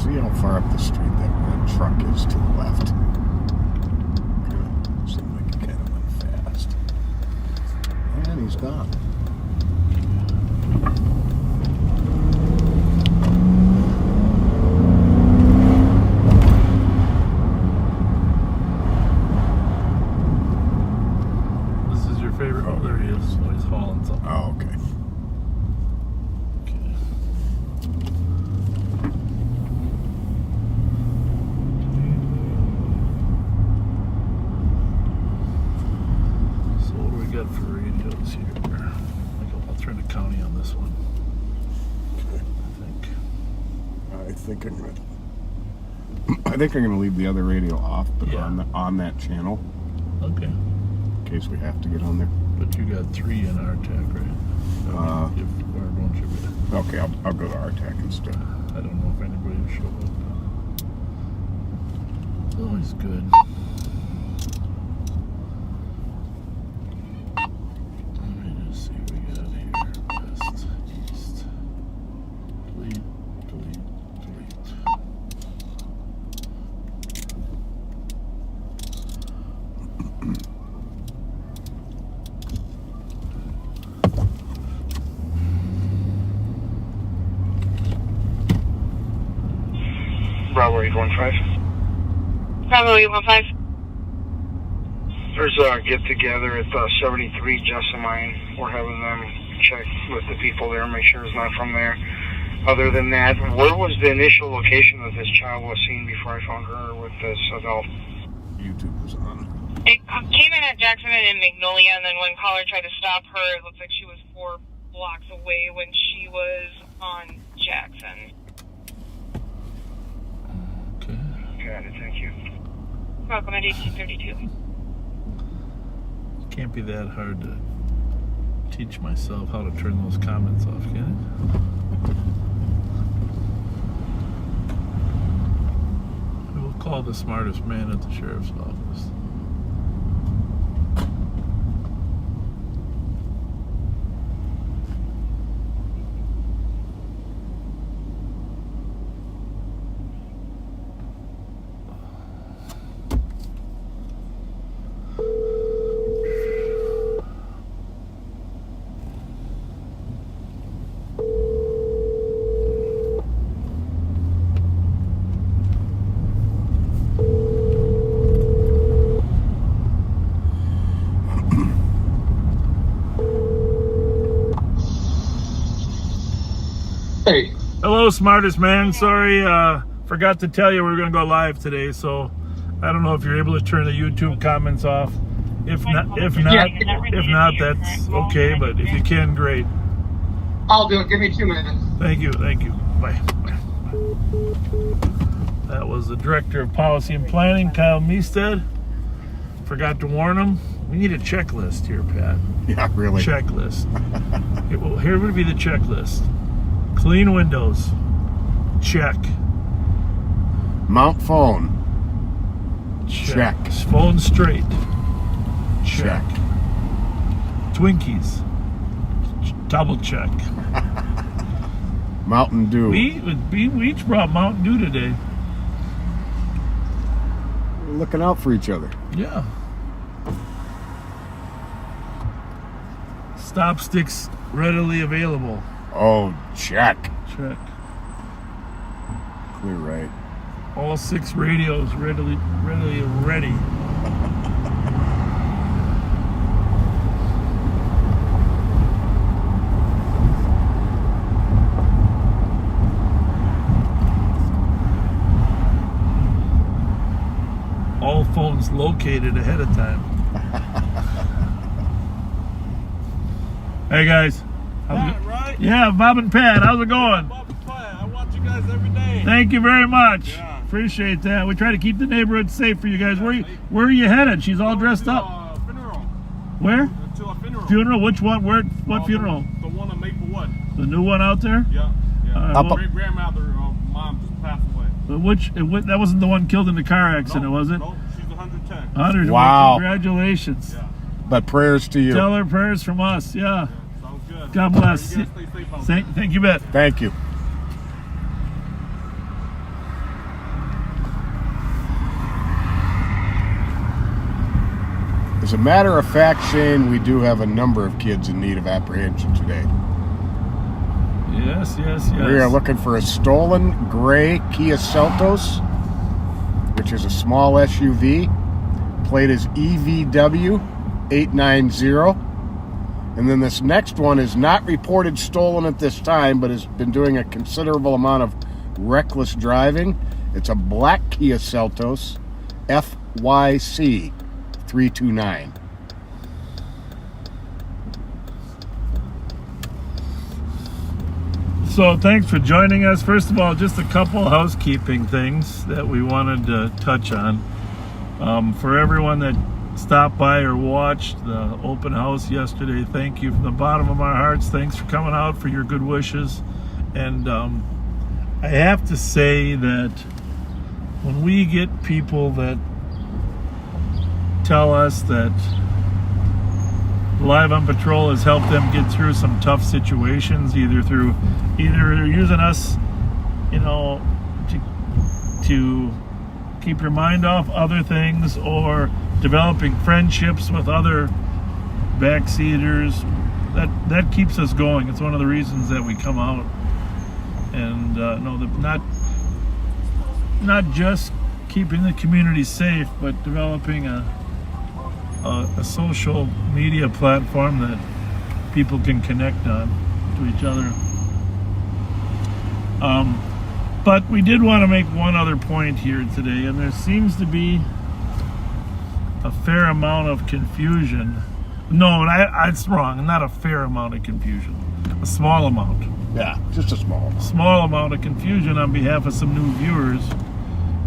See how far up the street that red truck is to the left. Seemed like it kind of went fast. And he's gone. This is your favorite? Oh, there he is. Oh, he's hauling something. Oh, okay. For radios here. I'll turn the county on this one. Okay. I think I'm gonna leave the other radio off, but yeah. on that channel. Okay. In case we have to get on there. But you got 3 in RTAC, right? Don't you? Okay, I'll go to RTAC instead. I don't know if anybody will show up. It's always good. Bravo 815. Bravo 815. There's a get-together at 73 Jessamine. We're having them check with the people there, make sure it's not from there. Other than that, where was the initial location that this child was seen before I found her with this adult? YouTube was on. It came in at Jackson and Magnolia, and then when caller tried to stop her, it looked like she was 4 blocks away when she was on Jackson. Okay. Got it, thank you. Welcome at 1832. Can't be that hard to teach myself how to turn those comments off, can it? I will call the smartest man at the sheriff's office. Hey. Hello, smartest man. Sorry, forgot to tell you we were going to go live today, so I don't know if you're able to turn the YouTube comments off. If not, that's okay. But if you can, great. I'll do it. Give me 2 minutes. Thank you. Bye. That was the Director of Policy and Planning, Kyle Meestead. Forgot to warn him. We need a checklist here, Pat. Yeah, really. Checklist. Here would be the checklist. Clean windows. Check. Mount phone. Check. Phone straight. Check. Twinkies. Double check. Mountain Dew. We each brought Mountain Dew today. We're looking out for each other. Yeah. Stop sticks readily available. Oh, check. Check. Clear right. All 6 radios ready. All phones located ahead of time. Hey guys. Right? Yeah, Bob and Pat, how's it going? Bob and Pat, I watch you guys every day. Thank you very much. Yeah. Appreciate that. We try to keep the neighborhood safe for you guys. Where are you headed? She's all dressed up. Funeral. Where? To a funeral. Funeral? Which one? Where? What funeral? The one on Maplewood. The new one out there? Yeah. Well, Great grandmother, mom just passed away. That wasn't the one killed in the car accident, was it? No, she's 110. 100. Wow. Congratulations. Yeah. But prayers to you. Tell her prayers from us. Yeah. Sounds good. God bless. You guys stay safe out there. Thank you, bet. Thank you. As a matter of fact, Shane, we do have a number of kids in need of apprehension today. Yes. We are looking for a stolen gray Kia Seltos, which is a small SUV. Plate is EVW 890. And then this next one is not reported stolen at this time, but has been doing a considerable amount of reckless driving. It's a black Kia Seltos FYC 329. So thanks for joining us. First of all, just a couple housekeeping things that we wanted to touch on. For everyone that stopped by or watched the open house yesterday, thank you from the bottom of our hearts. Thanks for coming out, for your good wishes. And I have to say that when we get people that tell us that Live on Patrol has helped them get through some tough situations, either they're using us, to keep your mind off other things, or developing friendships with other backseaters. That keeps us going. It's one of the reasons that we come out and know that not just keeping the community safe, but developing a social media platform that people can connect on to each other. But we did want to make one other point here today, and there seems to be a fair amount of confusion. No, it's wrong. Not a fair amount of confusion. A small amount. Yeah, just a small amount. Small amount of confusion on behalf of some new viewers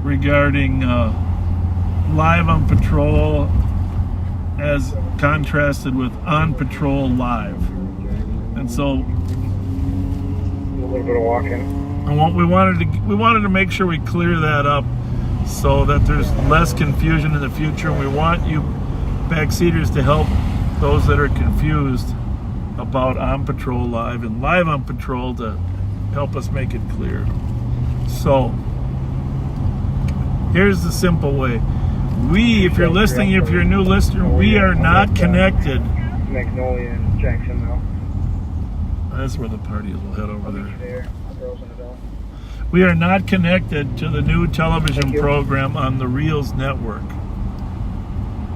regarding Live on Patrol as contrasted with On Patrol Live. And so A little bit of walking. and what we wanted to make sure we clear that up so that there's less confusion in the future. We want you backseaters to help those that are confused about On Patrol Live and Live on Patrol to help us make it clear. So here's the simple way. If you're listening, if you're a new listener, we are not connected. Magnolia and Jackson now. That's where the party is. We'll head over there. There, girls in the bell. We are not connected to the new television program on the Reels network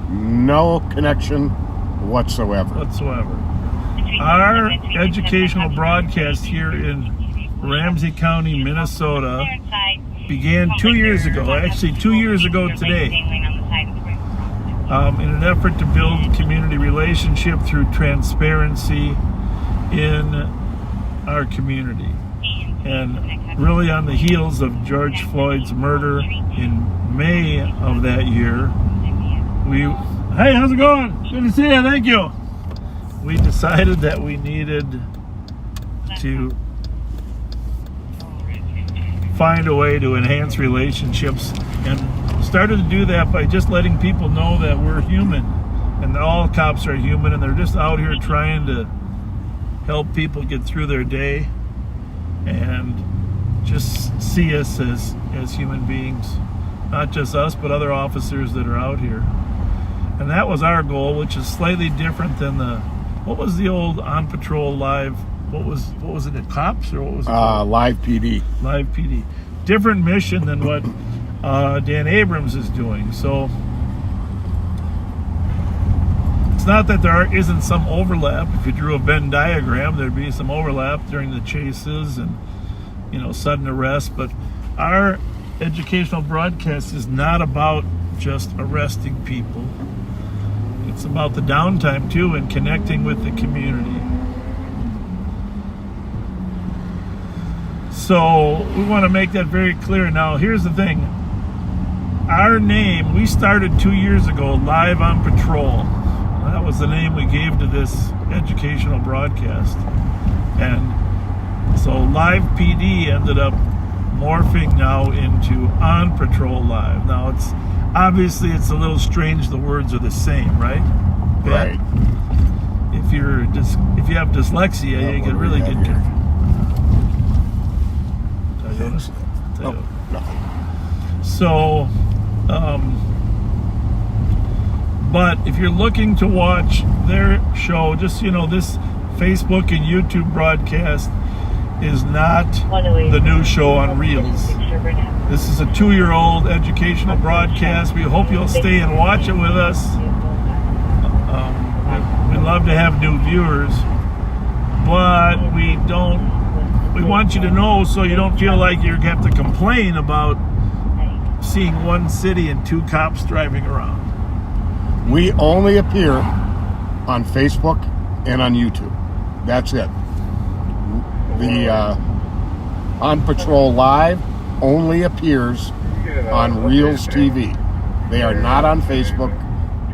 No connection whatsoever. Our educational broadcast here in Ramsey County, Minnesota began 2 years ago, actually 2 years ago today, in an effort to build community relationship through transparency in our community. And really on the heels of George Floyd's murder in May of that year, hey, how's it going? Good to see you, thank you. We decided that we needed to find a way to enhance relationships, and started to do that by just letting people know that we're human, and that all cops are human, and they're just out here trying to help people get through their day and just see us as human beings, not just us but other officers that are out here. And that was our goal, which is slightly different than what was the old On Patrol Live? What was it? The cops, or what was it? Live PD. Live PD. Different mission than what Dan Abrams is doing. So it's not that there isn't some overlap. If you drew a Venn diagram, there'd be some overlap during the chases and sudden arrest. But our educational broadcast is not about just arresting people. It's about the downtime too, and connecting with the community. So we want to make that very clear. Now, here's the thing. Our name, we started 2 years ago, Live on Patrol. That was the name we gave to this educational broadcast. And so Live PD ended up morphing now into On Patrol Live. Now, it's a little strange the words are the same, right? Right. If you have dyslexia, you can really get confused. Oh, nothing. So But if you're looking to watch their show, just so you know, this Facebook and YouTube broadcast is not the new show on Reels. This is a 2-year-old educational broadcast. We hope you'll stay and watch it with us. We love to have new viewers, but we want you to know so you don't feel like you have to complain about seeing one city and 2 cops driving around. We only appear on Facebook and on YouTube. That's it. The On Patrol Live only appears on Reels TV. They are not on Facebook.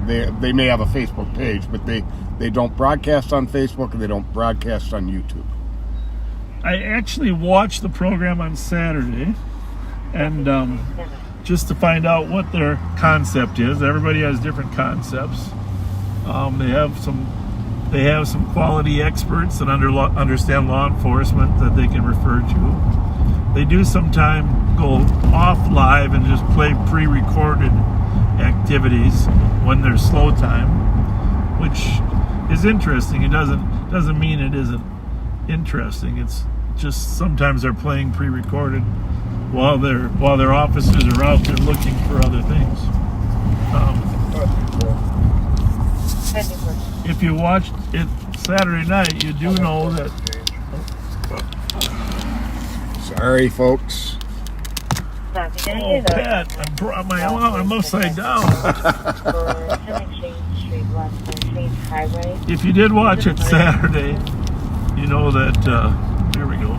They may have a Facebook page, but they don't broadcast on Facebook and they don't broadcast on YouTube. I actually watched the program on Saturday, and just to find out what their concept is. Everybody has different concepts. They have some quality experts that understand law enforcement that they can refer to. They do sometimes go off live and just play pre-recorded activities when there's slow time, which is interesting. It doesn't mean it isn't interesting. It's just sometimes they're playing pre-recorded while their officers are out there looking for other things. If you watched it Saturday night, you do know that. Sorry, folks. Oh, Pat, I'm upside down. If you did watch it Saturday, you know that. Here we go.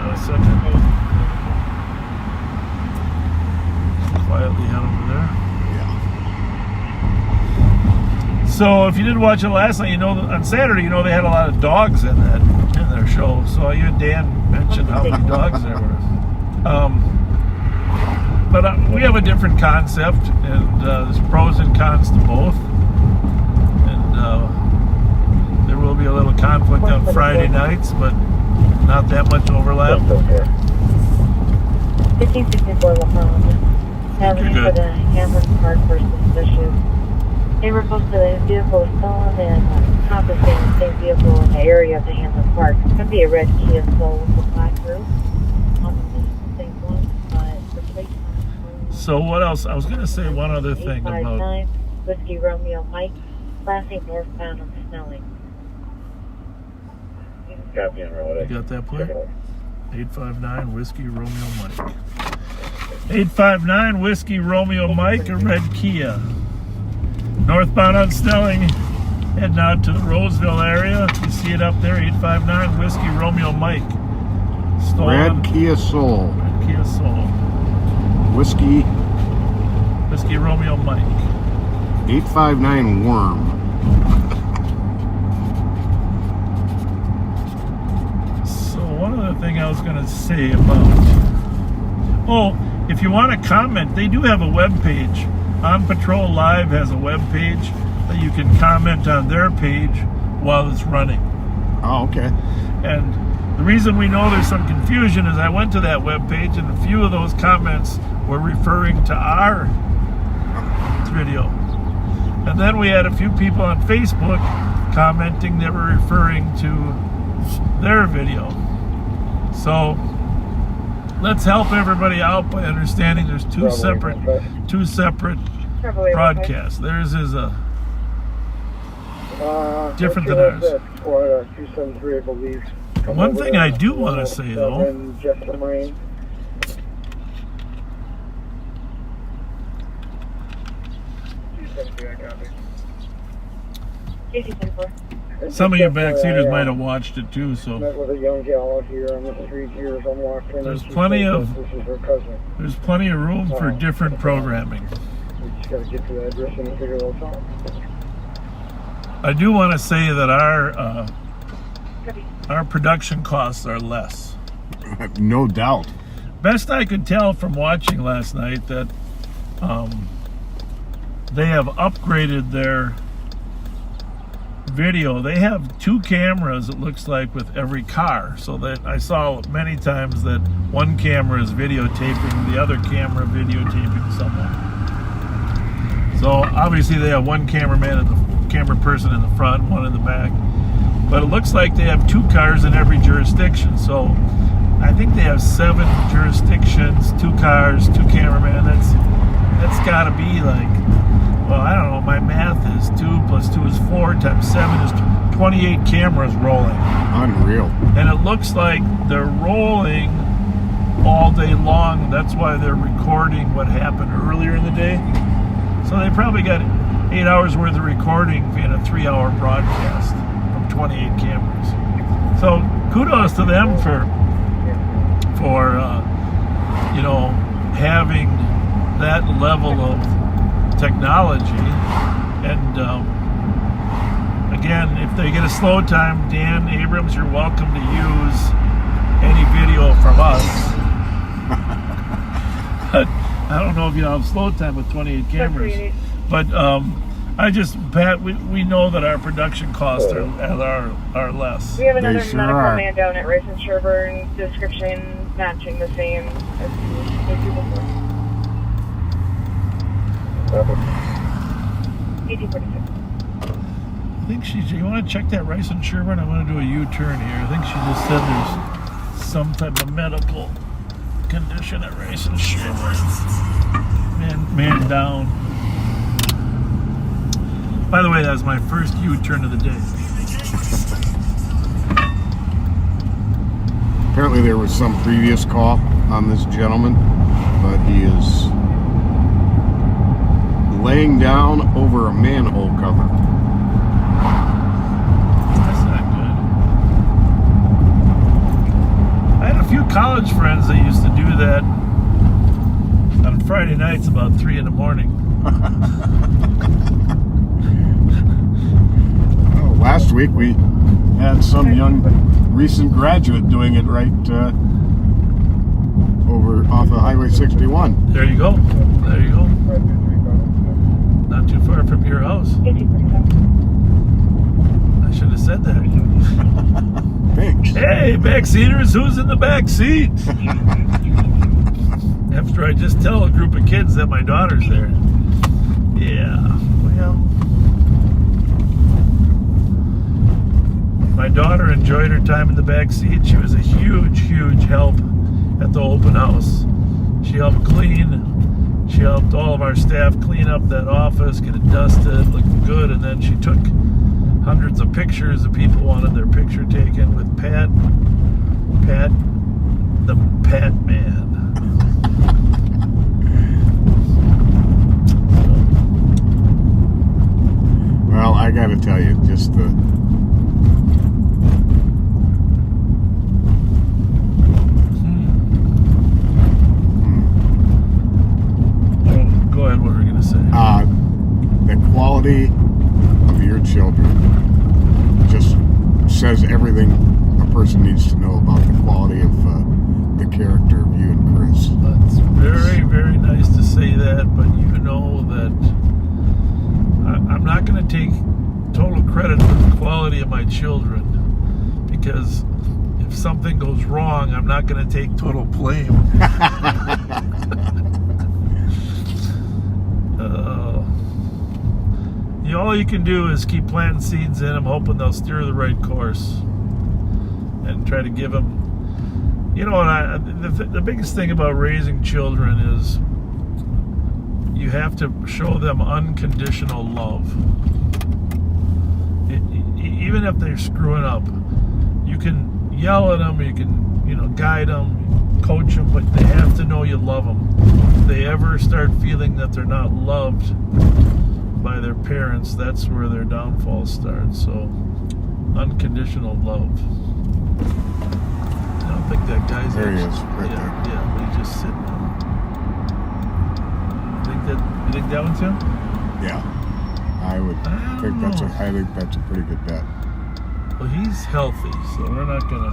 A second. Quietly head over there. Yeah. So if you did watch it last night, you know that on Saturday, you know they had a lot of dogs in their show. So you and Dan mentioned how many dogs there were. But we have a different concept, and there's pros and cons to both. And there will be a little conflict on Friday nights, but not that much overlap. 1564 La Palma. Having for the Hamlin Park versus suspicious. They were posted that a vehicle was stolen and confiscating the same vehicle in the area of the Hamlin Park. It's going to be a red Kia Soul with a black roof on the same one. The plate. So what else? I was going to say one other thing about 859 Whiskey Romeo Mike, classic northbound on Snelling. Copy on road. You got that plate? 859 Whiskey Romeo Mike. 859 Whiskey Romeo Mike, a red Kia. Northbound on Snelling, heading out to the Roseville area. You see it up there, 859 Whiskey Romeo Mike. Stolen. Red Kia Soul. Red Kia Soul. Whiskey Romeo Mike. 859 Worm. So one other thing I was going to say about... Oh, if you want to comment, they do have a web page. On Patrol Live has a web page that you can comment on their page while it's running. Oh, okay. And the reason we know there's some confusion is I went to that web page and a few of those comments were referring to our video. And then we had a few people on Facebook commenting that were referring to their video. So let's help everybody out by understanding there's two separate broadcasts. Theirs is different than ours. 273, I believe. One thing I do want to say though, some of you backseaters might have watched it too, so met with a young gal out here on the street here as I'm walking. there's plenty of room for different programming. We just got to get to the address and figure those out. I do want to say that our production costs are less. No doubt. Best I could tell from watching last night that they have upgraded their video. They have 2 cameras, it looks like, with every car. So that I saw many times that one camera is videotaping the other camera videotaping someone. So obviously they have one cameraman and the camera person in the front, one in the back. But it looks like they have 2 cars in every jurisdiction. So I think they have 7 jurisdictions, 2 cars, 2 cameramen. That's got to be like, well, I don't know. My math is 2 plus 2 is 4 times 7 is 28 cameras rolling. Unreal. And it looks like they're rolling all day long. That's why they're recording what happened earlier in the day. So they probably got 8 hours worth of recording in a 3-hour broadcast from 28 cameras. So kudos to them for you know, having that level of technology. And again, if they get a slow time, Dan Abrams, you're welcome to use any video from us. But I don't know if you have slow time with 28 cameras. But Pat, we know that our production costs are less. We have another sure medical are. man down at Rice and Sherburne, description matching the same as the before. 1846. I think you want to check that Rice and Sherburne? I want to do a U-turn here. I think she just said there's some type of medical condition at Rice and Sherburne. Man down. By the way, that was my first U-turn of the day. Apparently there was some previous call on this gentleman, but he is laying down over a manhole cover. That's not good. I had a few college friends that used to do that on Friday nights about 3 in the morning. Last week we had some young recent graduate doing it right over off of Highway 61. There you go. There you go. Not too far from your house. 1847. I should have said that. Thanks. Hey, backseaters, who's in the back seat? After I just tell a group of kids that my daughter's there. Yeah, well, my daughter enjoyed her time in the back seat. She was a huge help at the open house. She helped clean. She helped all of our staff clean up that office, get it dusted, look good, and then she took hundreds of pictures of people wanted their picture taken with Pat, the Pat Man. Well, I got to tell you, just the Go ahead, what were you going to say? the quality of your children just says everything a person needs to know about the quality of the character of you and Chris. That's very nice to say that, but you know that I'm not going to take total credit for the quality of my children, because if something goes wrong, I'm not going to take total blame. All you can do is keep planting seeds in them, hoping they'll steer the right course, and try to give them. You know what? The biggest thing about raising children is you have to show them unconditional love. Even if they're screwing up, you can yell at them, you can guide them, coach them, but they have to know you love them. If they ever start feeling that they're not loved by their parents, that's where their downfall starts. So, unconditional love. I don't think that guy's There he actually, is, right there. Yeah, but he's just sitting there. You think that one's him? Yeah, I would think that's a pretty good bet. Well, he's healthy, so we're not gonna.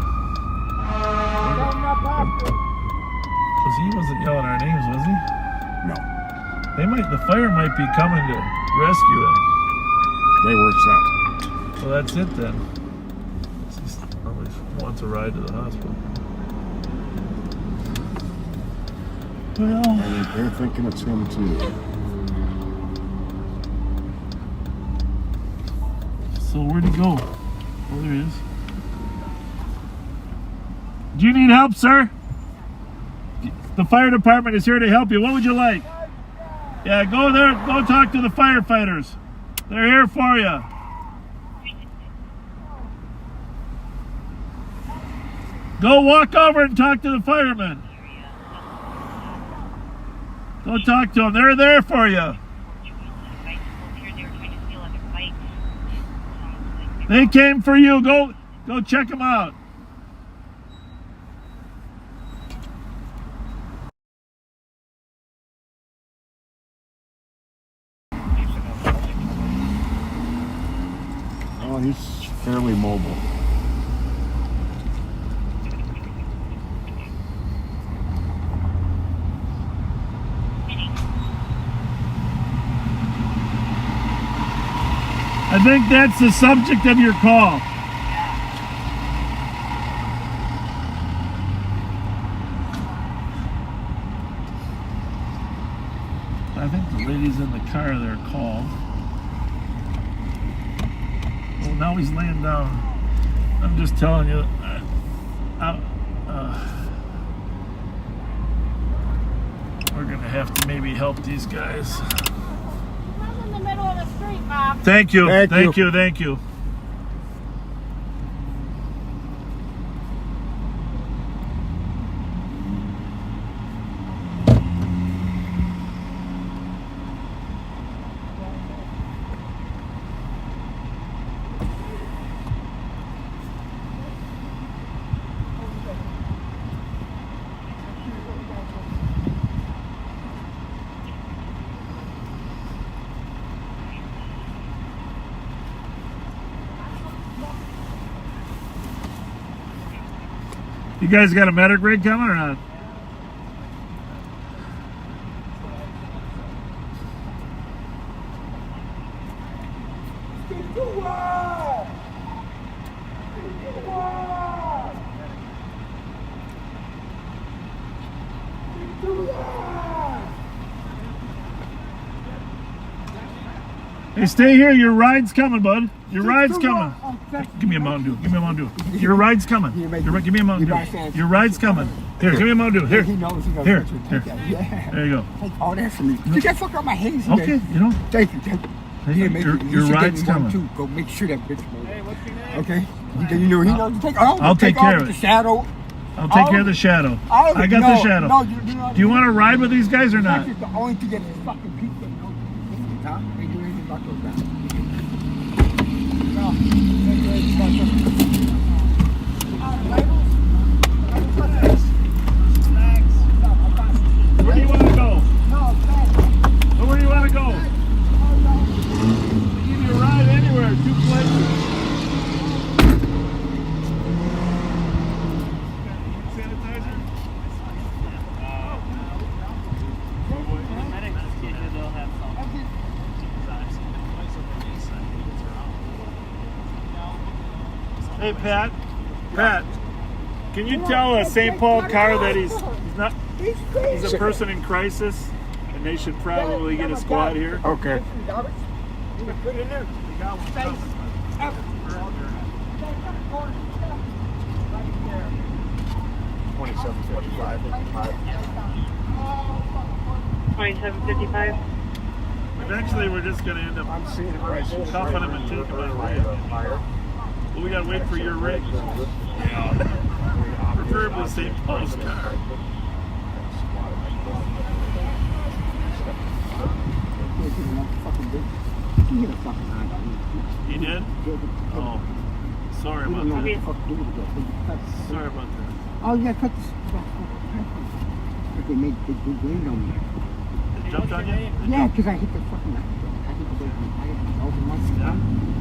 Because he wasn't yelling our names, was he? No, The fire might be coming to rescue him. they were sent. Well, that's it then. He always wants a ride to the hospital. Well, They're thinking it's him too. so where'd he go? Oh, there he is. Do you need help, sir? The fire department is here to help you. What would you like? Yeah, go there. Go talk to the firefighters. They're here for you. Go walk over and talk to the firemen. Go talk to them. They're there for you. They came for you. Go check them out. Oh, he's fairly mobile. I think that's the subject of your call. I think the lady's in the car there called. Well, now he's laying down. I'm just telling you. We're going to have to maybe help these guys. I'm in the middle of the street, Bob. Thank you. Thank you. Thank you. You guys got a medic rig coming or not? Hey, stay here. Your ride's coming, bud. Your ride's coming. Give me a Mountain Dew. Give me a Mountain Dew. Your ride's coming. Give me a Mountain Dew. Your ride's coming. Here, give me a Mountain Dew. Here. He knows. Here. Yeah. There you go. Take all that from me. You got fuck up my haze. Okay, you know. Thank you. Your ride's coming. Too. Go make sure that bitch moves. Hey, what's your name? Okay. You know he knows. I'll take care of the it. shadow. I'll take care of the shadow. I got the shadow. No, do you want to ride with these guys or not? That's the only thing that is fucking people that know. Huh? They do anything about those guys. Where do you want to go? Where do you want to go? Give you a ride anywhere, 2 places. Sanitizer? Hey, Pat, can you tell a St. Paul car that he's a person in crisis, and they should probably get a squad here? Okay. 2755. Eventually, we're just going to end up cuffing him and taking him away. Well, we got to wait for your rig. Yeah. Preferably St. Paul's car. He did? Oh. Sorry about that. Sorry about that. Oh, yeah, cut this. But they made big wind on me. It jumped on you? Yeah, because I hit the fucking. I hit the open once.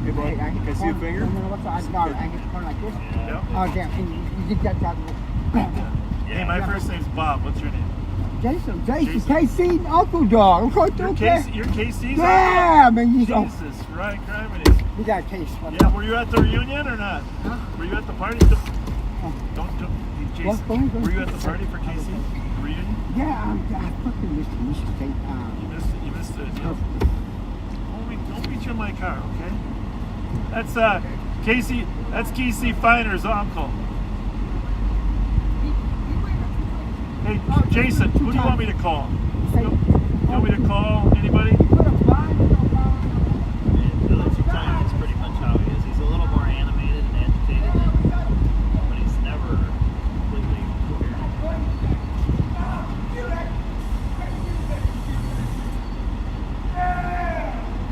Hey, bud, I hit can I see your finger? No, I hit the corner like this. Yeah. Oh, damn. And you did that job. Hey, my first name's Bob. What's your name? Jason, KC, Uncle Dog. You're KC? Yeah, man. Jesus, right, gravity. We got a case. Yeah, were you at the reunion or not? Huh? Were you at the party? Don't Jason. What? Go ahead. Were you at the party for Casey? The reunion? Yeah, I fucking missed it. You missed it. Yeah. Don't beat you in my car, okay? That's Casey. That's Casey Finer's uncle. Hey, Jason, who do you want me to call? You want me to call anybody? It's pretty much how he is. He's a little more animated and agitated, but he's never completely coherent.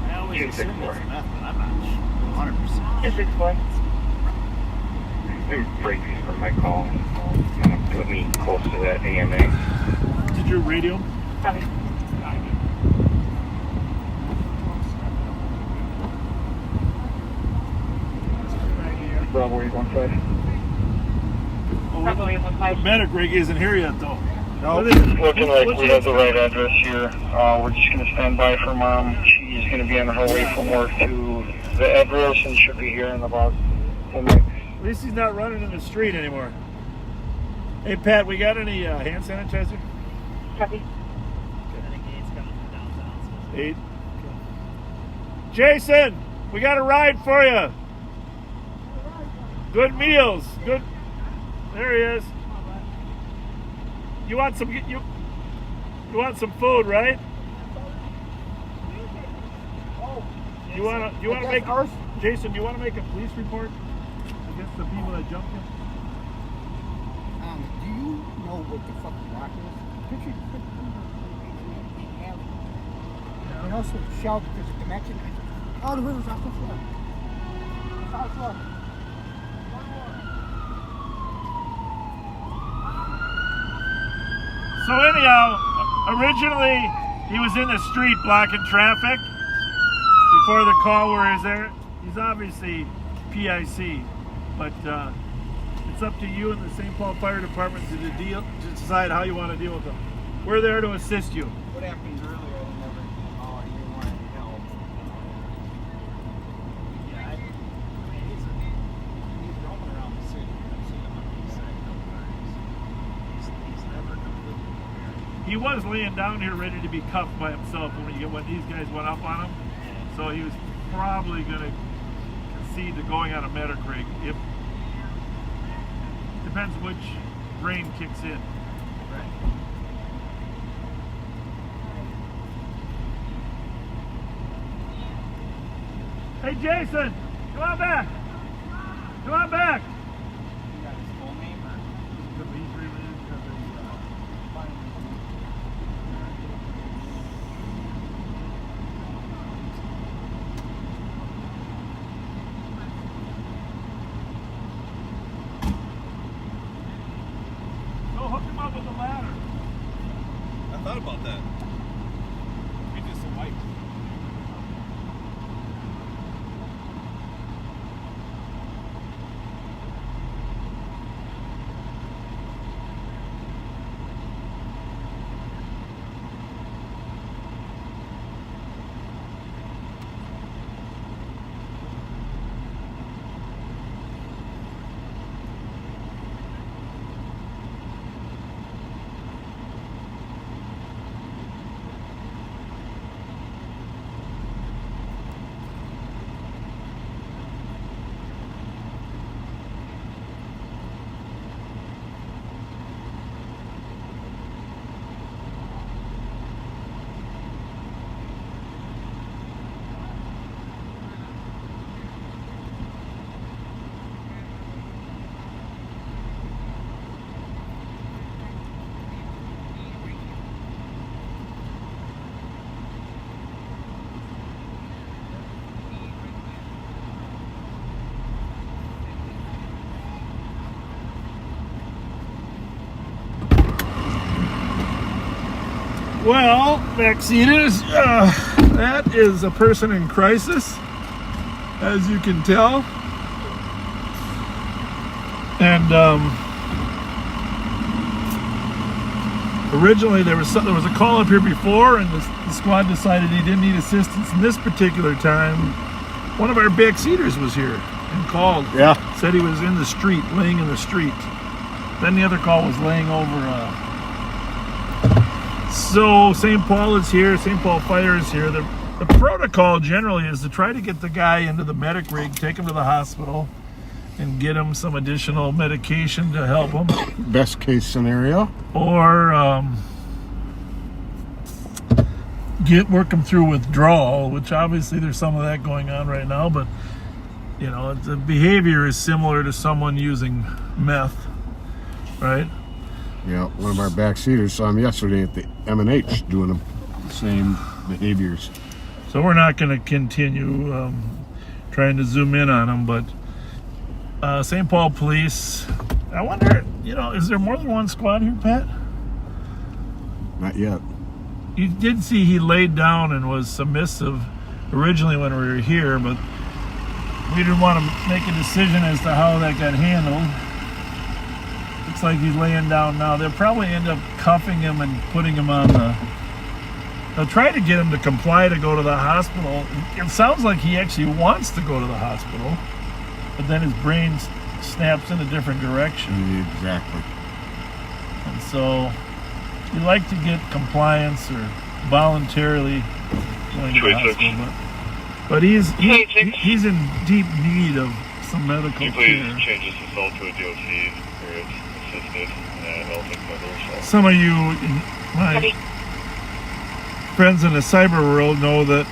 I always assume it's meth, but I'm not sure. 100%. This is what. Break from my call. Put me close to that AMA. Did you radio? Copy. Bravo 815. Bravo 815. Medic rig isn't here yet, though. No. Looking like we have the right address here. We're just going to stand by for Mom. She's going to be on her way from work to the address and should be here in about 10 minutes. At least he's not running in the street anymore. Hey, Pat, we got any hand sanitizer? Copy. I think Gates coming from downtown. So 8. Jason, we got a ride for you. Good meals. Good. There he is. You want some? You want some food, right? You want to make Jason? You want to make a police report against the people that jumped you? Do you know what the fucking rock is? Picture the alley. And also the shelf because of connection. Oh, the river's off the floor. It's off the floor. So anyhow, originally he was in the street blocking traffic before the call where he's there. He's obviously PIC, but it's up to you and the St. Paul Fire Department to decide how you want to deal with him. We're there to assist you. What happened earlier? I never. Oh, you didn't want any help. yeah, I mean, he's roaming around the city. I've seen him on the east side a couple times. He's never completely coherent. He was laying down here ready to be cuffed by himself when these guys went up on him. So he was probably going to concede to going on a medic rig. If depends which brain kicks in. Right. Hey Jason, come on back. Come on back. You got his full name or? Go hook him up with a ladder. I thought about that. We just a wipe. Well, Maxine, that is a person in crisis, as you can tell. And originally there was a call up here before, and the squad decided he didn't need assistance in this particular time. one of our backseaters was here and called. Yeah. Said he was in the street, laying in the street. Then the other call was laying over. So St. Paul is here. St. Paul Fire is here. The protocol generally is to try to get the guy into the medic rig, take him to the hospital, and get him some additional medication to help him. Best case scenario. Or work him through withdrawal, which obviously there's some of that going on right now, but you know, the behavior is similar to someone using meth, right? Yeah, one of our backseaters saw him yesterday at the M&H doing the same behaviors. So we're not going to continue trying to zoom in on him, but St. Paul Police, I wonder, you know, is there more than one squad here, Pat? Not yet. You did see he laid down and was submissive originally when we were here, but we didn't want to make a decision as to how that got handled. Looks like he's laying down now. They'll probably end up cuffing him and putting him on the... They'll try to get him to comply to go to the hospital. It sounds like he actually wants to go to the hospital, but then his brain snaps in a different direction. Exactly. And so you like to get compliance or voluntarily going to the hospital, but he's in deep need of some medical care. Please change this assault to a DOT where it's assisted and I'll take another assault. Some of you, my friends in the cyber world, know that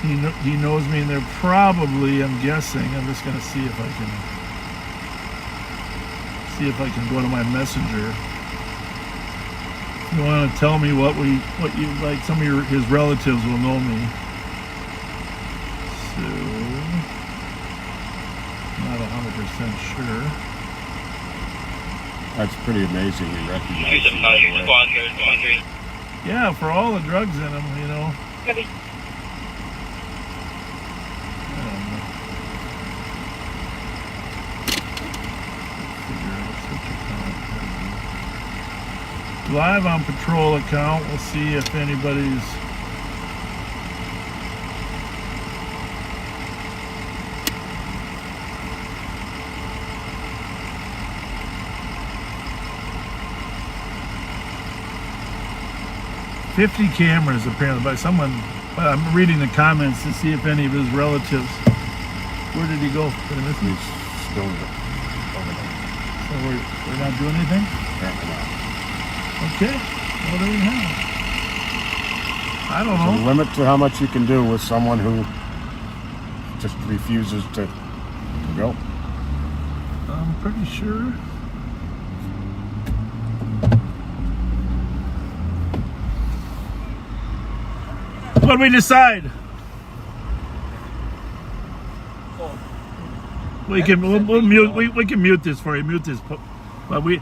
he knows me, and they're probably, I'm guessing, I'm just going to see if I can go to my messenger. If you want to tell me what you like, some of his relatives will know me. So, not 100% sure. That's pretty amazing. He recognizes you right away. Yeah, for all the drugs in him, you know. Live on patrol account. We'll see if anybody's... $50 cameras apparently by someone. I'm reading the comments to see if any of his relatives. Where did he go? Did I miss him? He's still over there. So we're not doing anything? Okay. Well, there you have it. I don't know. There's a limit to how much you can do with someone who just refuses to go. I'm pretty sure. What do we decide? We can we'll mute. We can mute this for you. Mute this, but we.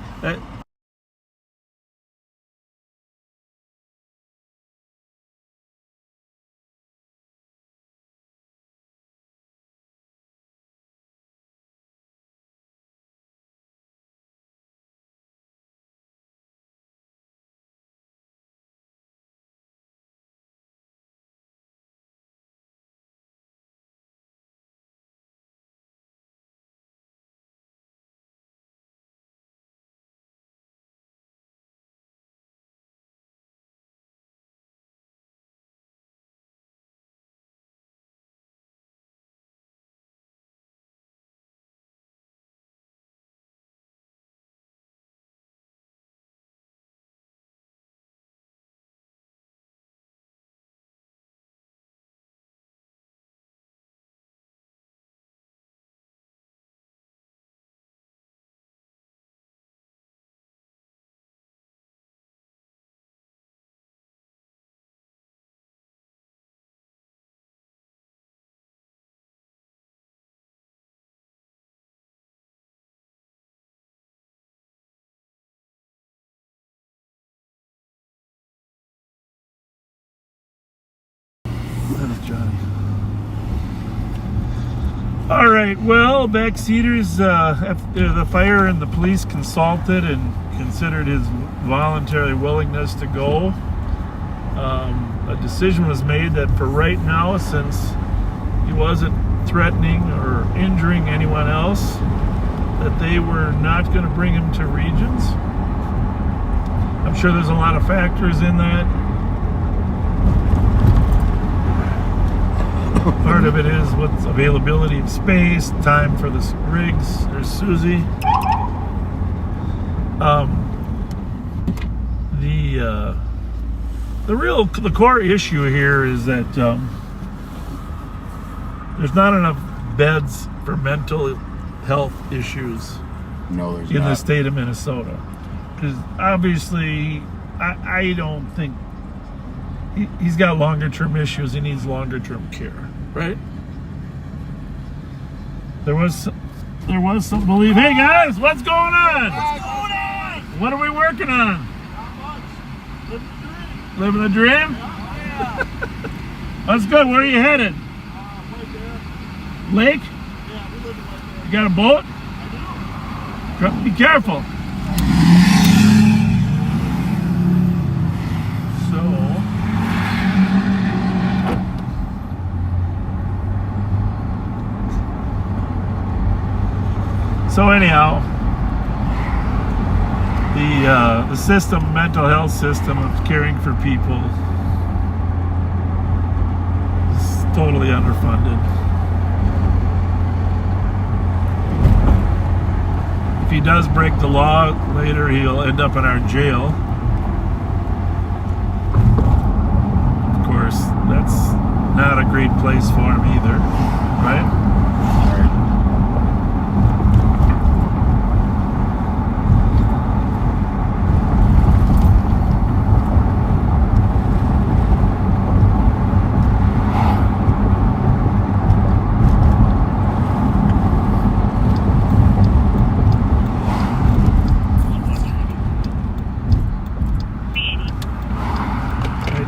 Johnny. All right, well, backseaters, the fire and the police consulted and considered his voluntary willingness to go. A decision was made that for right now, since he wasn't threatening or injuring anyone else, that they were not going to bring him to regions. I'm sure there's a lot of factors in that. Part of it is what's availability of space, time for the rigs. There's Susie. The core issue here is that there's not enough beds for mental health issues No, there's in not. the state of Minnesota. Because obviously, I don't think he's got longer term issues. He needs longer term care, right? There was some belief. Hey guys, what's going on? What's going on? What are we working on? Not much. Living the dream? Yeah. That's good. Where are you headed? Right there. Lake? Yeah, we live right there. You got a boat? I do. Be careful. So anyhow, the system, mental health system of caring for people is totally underfunded. If he does break the law later, he'll end up in our jail. Of course, that's not a great place for him either, right?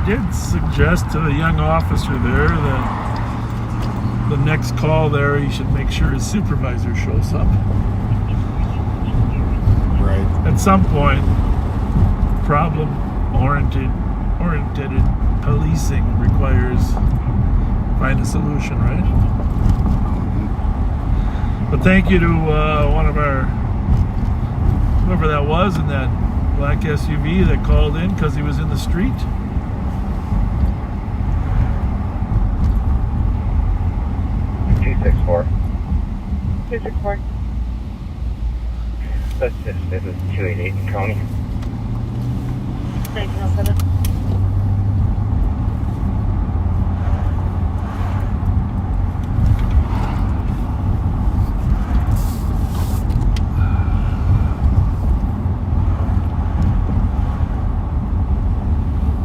Did suggest to the young officer there that the next call there, he should make sure his supervisor shows up. Right. At some point, problem-oriented policing requires find a solution, right? But thank you to one of our, whoever that was in that black SUV that called in because he was in the street. 264. 264. This is 288 in County. 1907.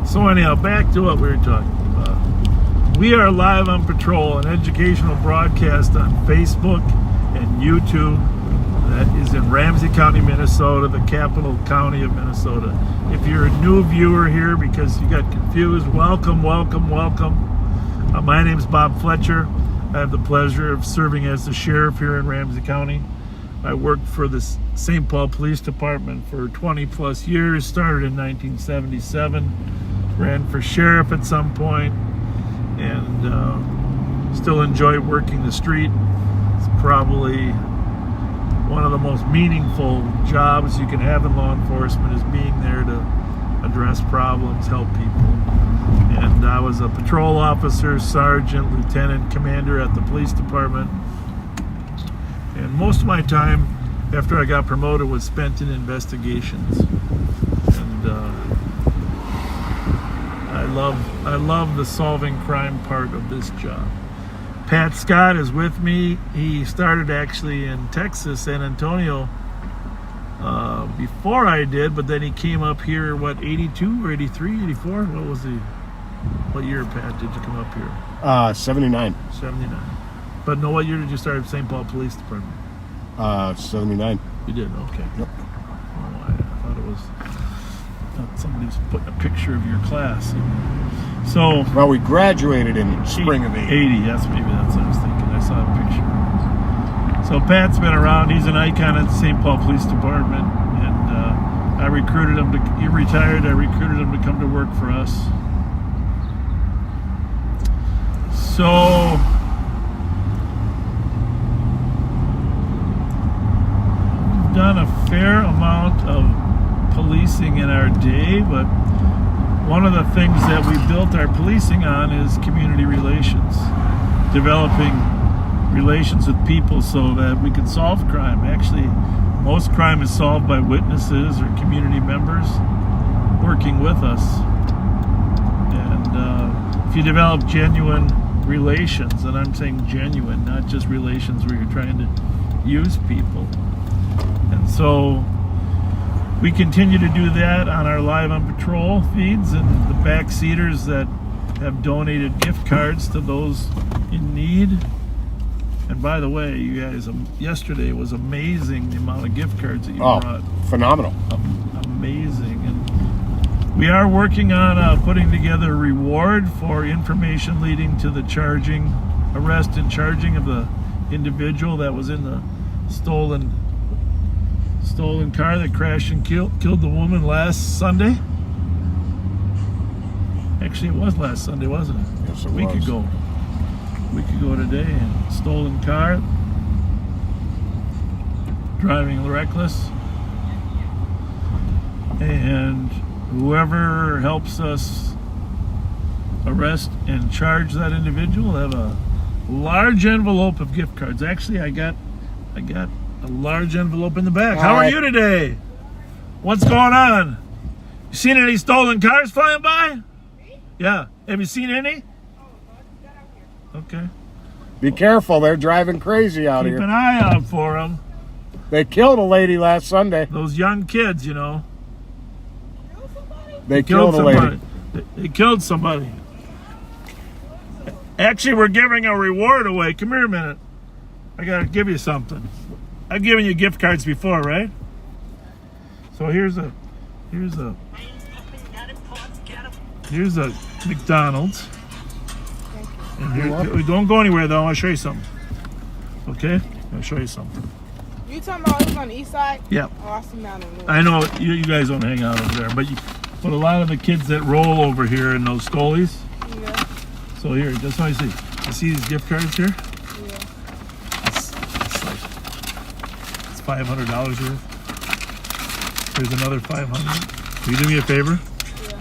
So anyhow, back to what we were talking about. We are live on patrol, an educational broadcast on Facebook and YouTube that is in Ramsey County, Minnesota, the capital county of Minnesota. If you're a new viewer here because you got confused, welcome, welcome, welcome. My name is Bob Fletcher. I have the pleasure of serving as the sheriff here in Ramsey County. I worked for the St. Paul Police Department for 20 plus years, started in 1977, ran for sheriff at some point, and still enjoy working the street. It's probably one of the most meaningful jobs you can have in law enforcement, is being there to address problems, help people. And I was a patrol officer, sergeant, lieutenant, commander at the police department. And most of my time after I got promoted was spent in investigations. And I love the solving crime part of this job. Pat Scott is with me. He started actually in Texas, San Antonio, before I did, but then he came up here, 82 or 83, 84? What year, Pat, did you come up here? 79. 79. But no, what year did you start at St. Paul Police Department? 79. You did, okay. Yep. Oh, I thought it was somebody's putting a picture of your class. So, Well, we graduated in spring of 80. 80, yes, maybe that's what I was thinking. I saw a picture. So Pat's been around. He's an icon at the St. Paul Police Department, and I recruited him he retired. I recruited him to come to work for us. So done a fair amount of policing in our day, but one of the things that we built our policing on is community relations, developing relations with people so that we can solve crime. Actually, most crime is solved by witnesses or community members working with us. And if you develop genuine relations, and I'm saying genuine, not just relations where you're trying to use people. And so we continue to do that on our Live on Patrol feeds, and the backseaters that have donated gift cards to those in need. And by the way, you guys, yesterday was amazing the amount of gift cards that you brought. Phenomenal. Amazing. And we are working on putting together a reward for information leading to the arrest and charging of the individual that was in the stolen car that crashed and killed the woman last Sunday. Actually, it was last Sunday, wasn't it? Yes, it was. A week ago today. And stolen car, driving reckless, and whoever helps us arrest and charge that individual will have a large envelope of gift cards. Actually, I got a large envelope in the back. How are you today? What's going on? You seen any stolen cars flying by? Yeah. Have you seen any? Okay. Be careful, they're driving crazy out here. Keep an eye out for them. They killed a lady last Sunday. Those young kids, you know. They killed a lady. They killed somebody. Actually, we're giving a reward away. Come here a minute. I gotta give you something. I've given you gift cards before, right? So here's a McDonald's. And here, don't go anywhere though. I'll show you something. Okay? I'll show you something. You talking about it was on the east side? Yeah. Oh, I see down in the north. I know you guys don't hang out over there, but a lot of the kids that roll over here in those stolies. Yeah. So here, just so you see. You see these gift cards here? Yeah. It's $500 worth. There's another $500. Will you do me a favor? Yeah.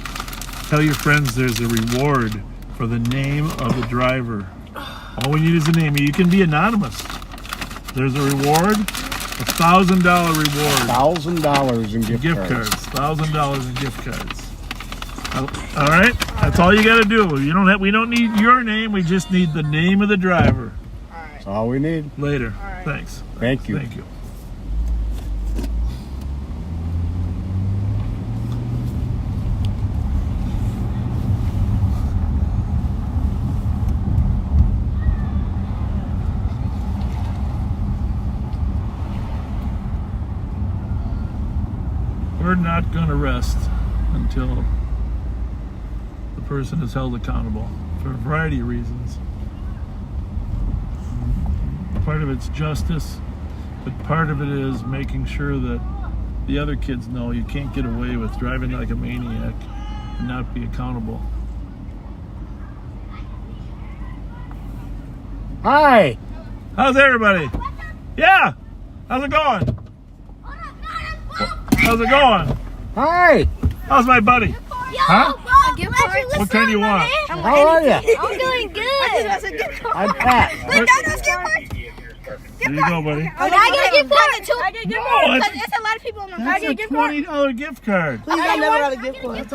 Tell your friends there's a reward for the name of the driver. All we need is a name. You can be anonymous. There's a reward, $1,000 reward. $1,000 in gift cards. $1,000 in gift cards. All right, that's all you got to do. We don't need your name. We just need the name of the driver. All right. That's all we need. Later. All right. Thanks. Thank you. Thank you. We're not going to rest until the person is held accountable for a variety of reasons. Part of it's justice, but part of it is making sure that the other kids know you can't get away with driving like a maniac and not be accountable. Hi. How's everybody? Yeah. How's it going? How's it going? Hi. How's my buddy? Huh? What kind do you want? How are you? I'm doing good. I'm Pat. There you go, buddy. I get a gift card too. I get a gift No, card. that's- It's a lot of people on my That's a $20 gift card. Please, I never got a gift card.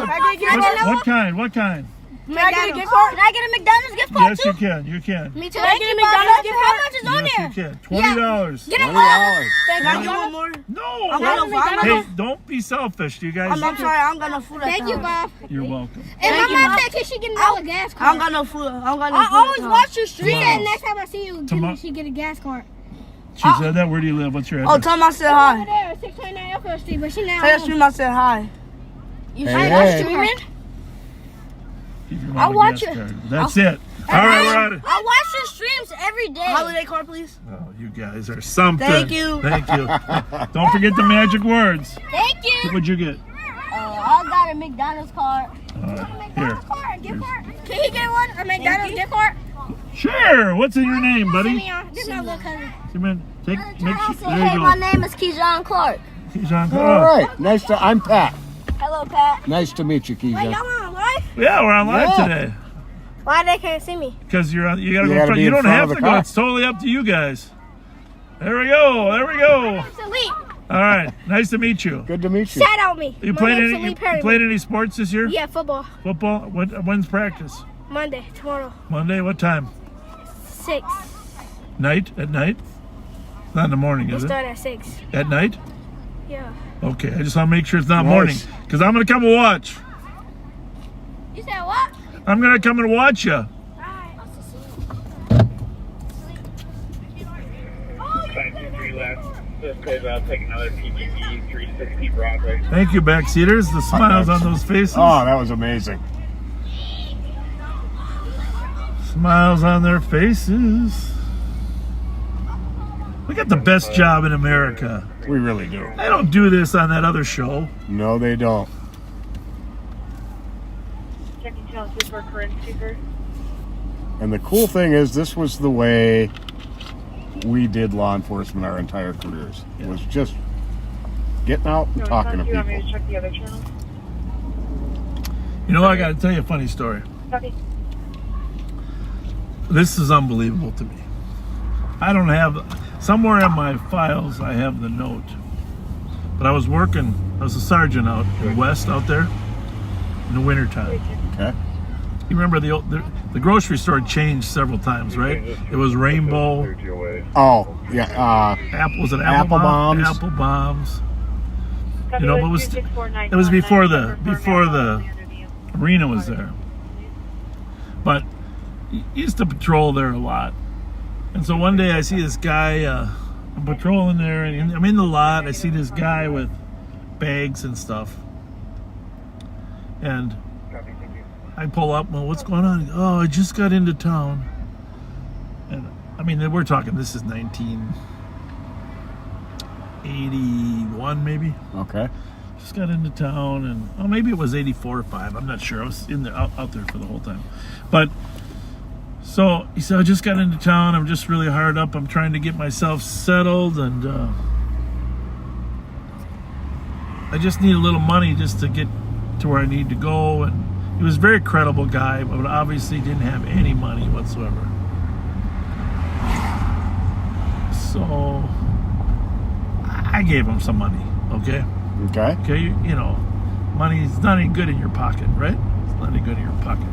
What kind? What kind? Can I get a gift card? Can I get a McDonald's gift card Yes, too? you can. You can. Me too. Can I get a McDonald's gift card? How much is on Yes, there? you can. $20. Get a $20. Can I get one more? No. I'm gonna find Hey, don't be selfish, you guys. I'm sorry, I don't got no food at Thank the you, house. Bob. You're welcome. And my mom said, can she get another gas I card? don't got no food. I don't got no I food. always at the watch your stream. She Tomorrow. said next time I see you, she get a gas card. She said that. Where do you live? What's your house. Oh, address? tell me I said Over hi. there, 629 Elko Street, but she now. Tell your stream I said hi. You Hey, see hey. that streaming? Give your I mom a watch gas it. card. That's it. All right, we're out. I watch your streams every day. Holiday card, please. Oh, you guys are something. Thank you. Thank you. Don't forget the magic words. Thank you. What'd you get? I got a McDonald's card. Here. Card, gift card. Can he get one? A McDonald's gift card? Sure. What's in your name, buddy? This is my little cousin. Take, Hey, my name is Keyshawn Clark. Keyshawn All Clark. right. I'm Pat. Hello, Pat. Nice to meet you, Wait, y'all Keisha. on live? Yeah, we're on live Yeah. today. Why they can't see me? Because you gotta go in gotta front. be You in don't front have of to the go. car. It's totally up to you guys. There we go. There we go. Salute. All right. Nice to meet you. Good to meet you. Shout out me. You My played name's any? You Salute Perryman. played any sports this year? Yeah, football. Football. When's practice? Monday, tomorrow, Monday. What time? 6. Night. At night. Not in the morning, We is it? start at 6. At night. Yeah. Okay. I just want to make sure it's not Nice. morning because I'm gonna come and watch. You said what? I'm gonna come and watch you. 523 left. This is take another PGP 360 Broadway. Thank you, backseaters. The smiles on those faces. Oh, that was amazing. Smiles on their faces. We got the best job in America. We really do. I don't do this on that other show. No, they don't. Checking channel 2 for current speaker. And the cool thing is, this was the way we did law enforcement our entire careers. It was just getting out and talking to You want me people. to check the other channel? You know, I got to tell you a funny story. Copy. This is unbelievable to me. I don't have, somewhere in my files, I have the note. But I was a sergeant out in West out there in the wintertime. Okay. You remember the grocery store changed several times, right? It was Rainbow. Oh, yeah. Was it Apple Bombs. Apple Bombs. Copy. You know, but it was before the arena was there. But he used to patrol there a lot. And so one day I see this guy, I'm patrolling there, and I'm in the lot. I see this guy with bags and stuff. And I pull up, well, what's going on? Oh, I just got into town. And I mean, we're talking, this is 1981 maybe. Okay. Just got into town, and maybe it was 84 or 5. I'm not sure. I was in there out there for the whole time. But so he said, I just got into town. I'm just really hard up. I'm trying to get myself settled, and I just need a little money just to get to where I need to go. And he was a very credible guy, but obviously didn't have any money whatsoever. So I gave him some money, okay? Okay. Okay, you know, money's not any good in your pocket, right? It's not any good in your pocket.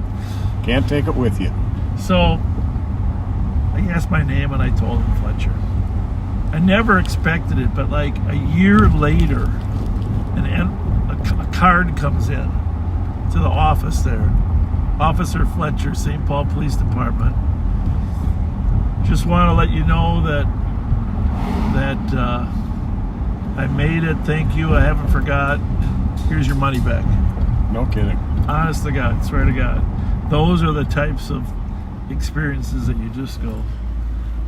Can't take it with you. So he asked my name, and I told him Fletcher. I never expected it, but like a year later, a card comes in to the office there. Officer Fletcher, St. Paul Police Department. Just want to let you know that I made it. Thank you. I haven't forgot. Here's your money back. No kidding. Honest to God, swear to God. Those are the types of experiences that you just go,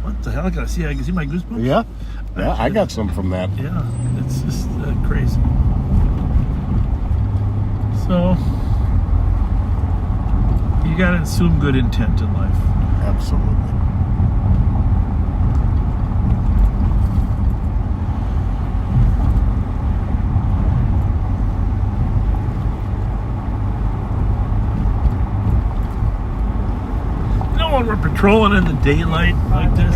what the hell? I can see my goosebumps. Yeah. Yeah, I got some from that. Yeah, it's just crazy. So you got to assume good intent in life. Absolutely. You know, when we're patrolling in the daylight like this,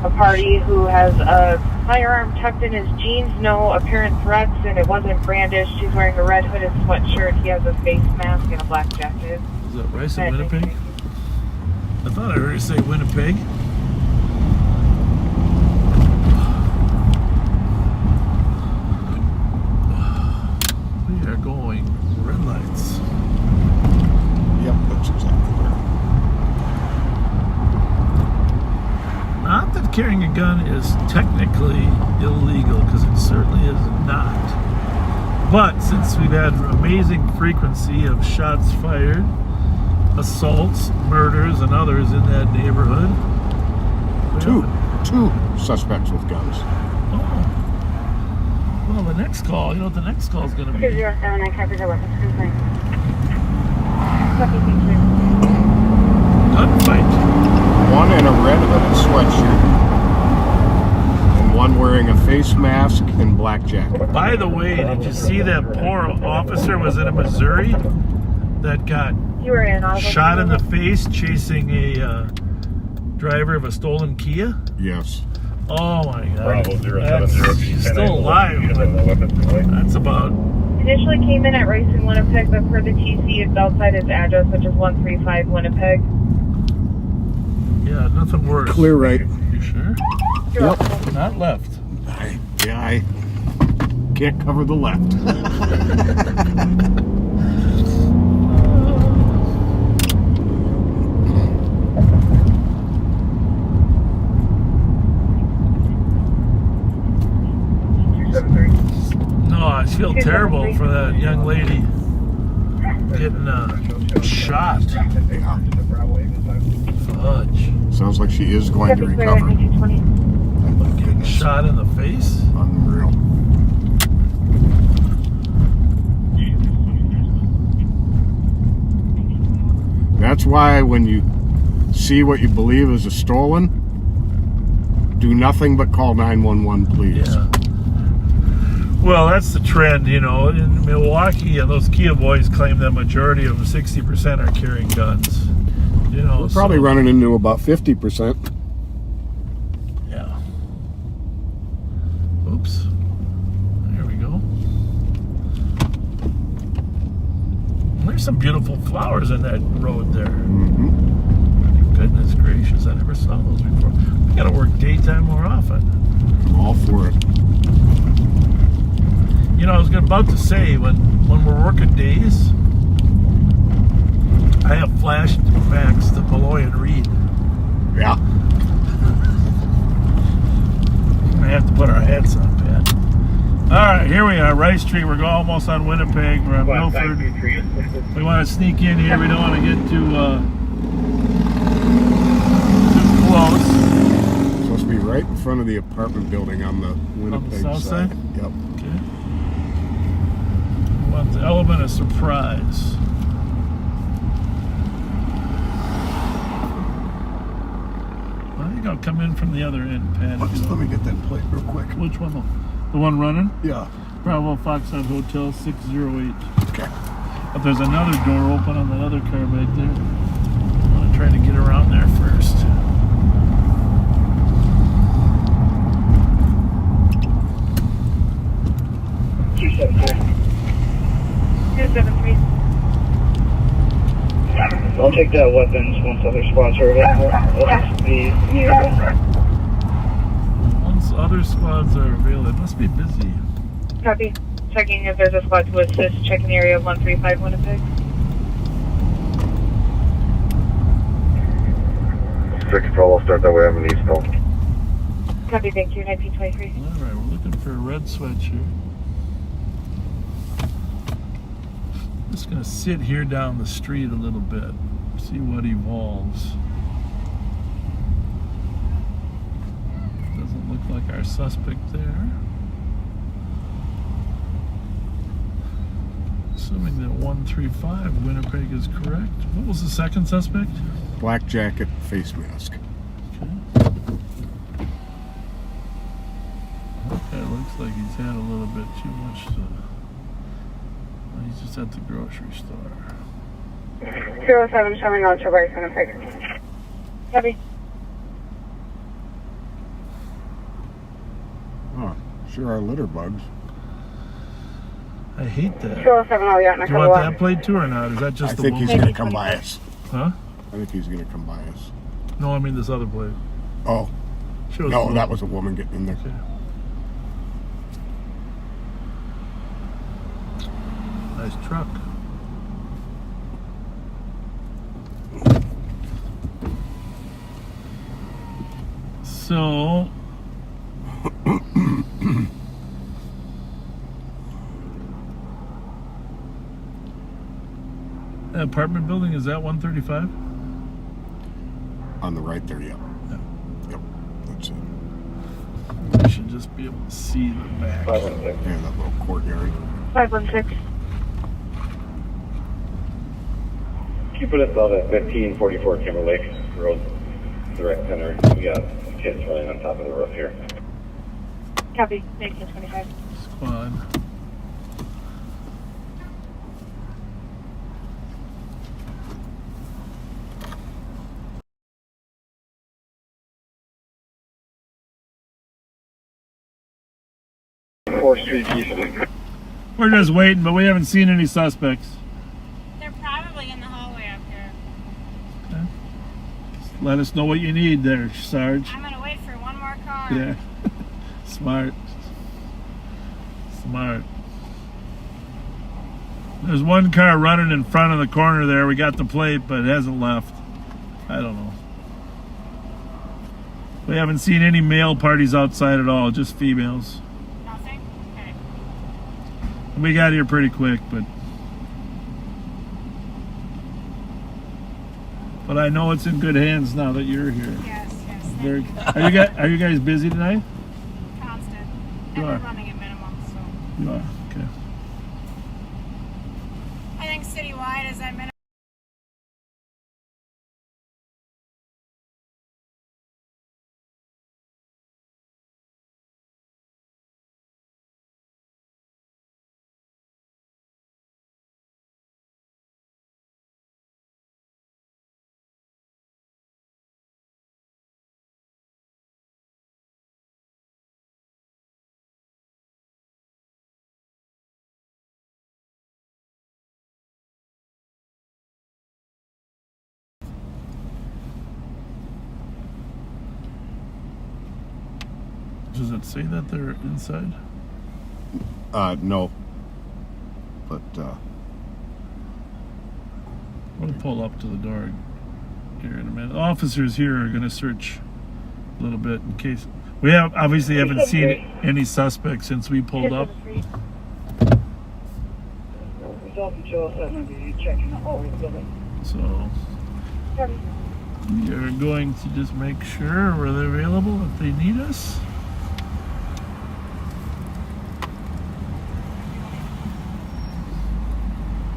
A party who has a firearm tucked in his jeans, no apparent threats, and it wasn't brandished. He's wearing a red hooded sweatshirt. He has a face mask and a black jacket. is that Rice in Winnipeg? I thought I heard you say Winnipeg. We are going red lights. Yep, that's exactly right. Not that carrying a gun is technically illegal, because it certainly is not. But since we've had amazing frequency of shots fired, assaults, murders, and others in that neighborhood. Two suspects with guns. Oh. Well, the next call, you know what the next call is going to be? 079 copies our weapons complaint. Gunfight. one in a red hooded sweatshirt, and one wearing a face mask and black jacket. By the way, did you see that poor officer was in Missouri that got You were in shot in the face chasing a driver of a stolen Kia? Yes. Oh my God. Bravo 070. He's still alive. That's about... Initially came in at Rice in Winnipeg, but per the TC, it's outside his address, which is 135 Winnipeg. Yeah, nothing worse. Clear right. You sure? Yep. Not left. I can't cover the left. No, I feel terrible for that young lady getting shot. Fudge. Sounds like she is going to recover. Getting shot in the face? Unreal. That's why when you see what you believe is a stolen, do nothing but call 911, please. Yeah. Well, that's the trend, you know. In Milwaukee, those Kia boys claim that majority of them, 60%, are carrying guns. You know, We're probably running into about 50%. Yeah. Oops. There we go. There's some beautiful flowers in that road there. Mm-hmm. Goodness gracious, I never saw those before. We gotta work daytime more often. I'm all for it. You know, I was about to say, when we're working days, I have flashbacks to Malloy and Reed. Yeah. We have to put our hats on, Pat. All right, here we are, Rice Street. We're almost on Winnipeg. We're on Milford. We want to sneak in here. We don't want to get too close. It's supposed to be right in front of the apartment building on the Winnipeg south side? Yep. Okay. We want the element of surprise. I think I'll come in from the other end, Pat. Let me get that plate real quick. Which one? The one running? Yeah. Bravo Foxtrot Hotel 608. Okay. But there's another door open on that other car back there. I want to try to get around there first. I'll take that weapons once other spots are available. Once other squads are available, it must be busy. Copy. Checking if there's a squad to assist. Checking the area of 135 Winnipeg. 6 Patrol will start that way. I'm in East Hill. Copy, thank you. 1923. Alright, we're looking for a red sweatshirt. Just gonna sit here down the street a little bit, see what evolves. Doesn't look like our suspect there. Assuming that 135 Winnipeg is correct. What was the second suspect? Black jacket, face mask. Okay, it looks like he's had a little bit too much to... He's just at the grocery store. 07 showing on to Rice Winnipeg. Copy. Oh, sure are litter bugs. I hate that. 07 all yacht. Do you want that plate too or not? Is that just the I think woman? he's going to come by us. Huh? I think he's going to come by us. No, I mean this other plate. Oh. Shows No, that was a woman getting in there. Okay. Nice truck. So the apartment building, is that 135? On the right there, yep. Yeah. Yep, that's it. I should just be able to see the back. Yeah, that little courtyard. 516. Keep it at 1544 Timber Lake Road. direct center. We got kids running on top of the roof here. Copy. 1925. Squad. We're just waiting, but we haven't seen any suspects. They're probably in the hallway up here. Okay. Just let us know what you need there, Sarge. I'm gonna wait for one more car. Yeah. Smart. Smart. There's one car running in front of the corner there. We got the plate, but it hasn't left. I don't know. We haven't seen any male parties outside at all, just females. Nothing? Okay. We got here pretty quick, but I know it's in good hands now that you're here. Yes, yes. Very. Are you guys busy tonight? Constant. You And are. we're running at minimum, so. You are. Okay. I think citywide is at minimum. Does it say that they're inside? No. But, We'll pull up to the door here in a minute. Officers here are going to search a little bit in case. We obviously haven't seen any suspects since we pulled up. So we are going to just make sure we're available if they need us.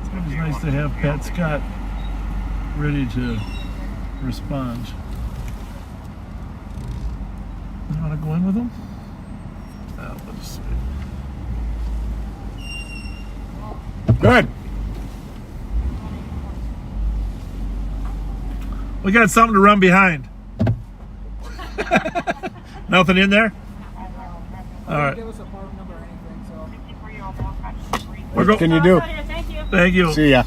It's always nice to have Pat Scott ready to respond. You want to go in with him? Let's see. good. We got something to run behind. Nothing in there? All right. Give us a part number or anything, so. What can you do? Thank you. Thank you. See ya.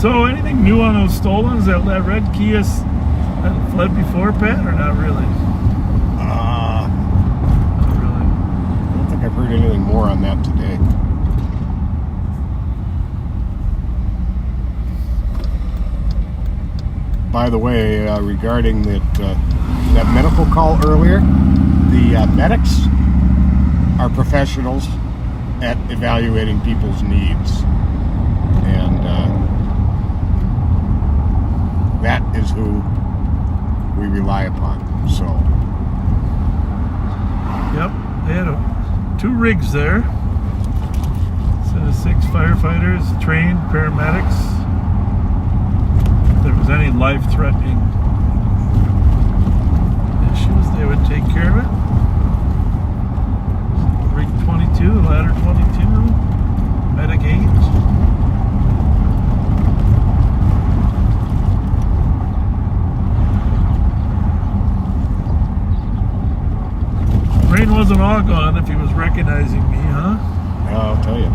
So anything new on those stolens? That red Kia that fled before, Pat, or not really? Not really. I don't think I've heard anything more on that today. By the way, regarding that medical call earlier, the medics are professionals at evaluating people's needs, and that is who we rely upon. So, Yep, they had 2 rigs there. Set of 6 firefighters, trained paramedics. If there was any life-threatening issues, they would take care of it. Rig 22, ladder 22, medic 8. Rain wasn't all gone if he was recognizing me, huh? yeah, I'll tell you.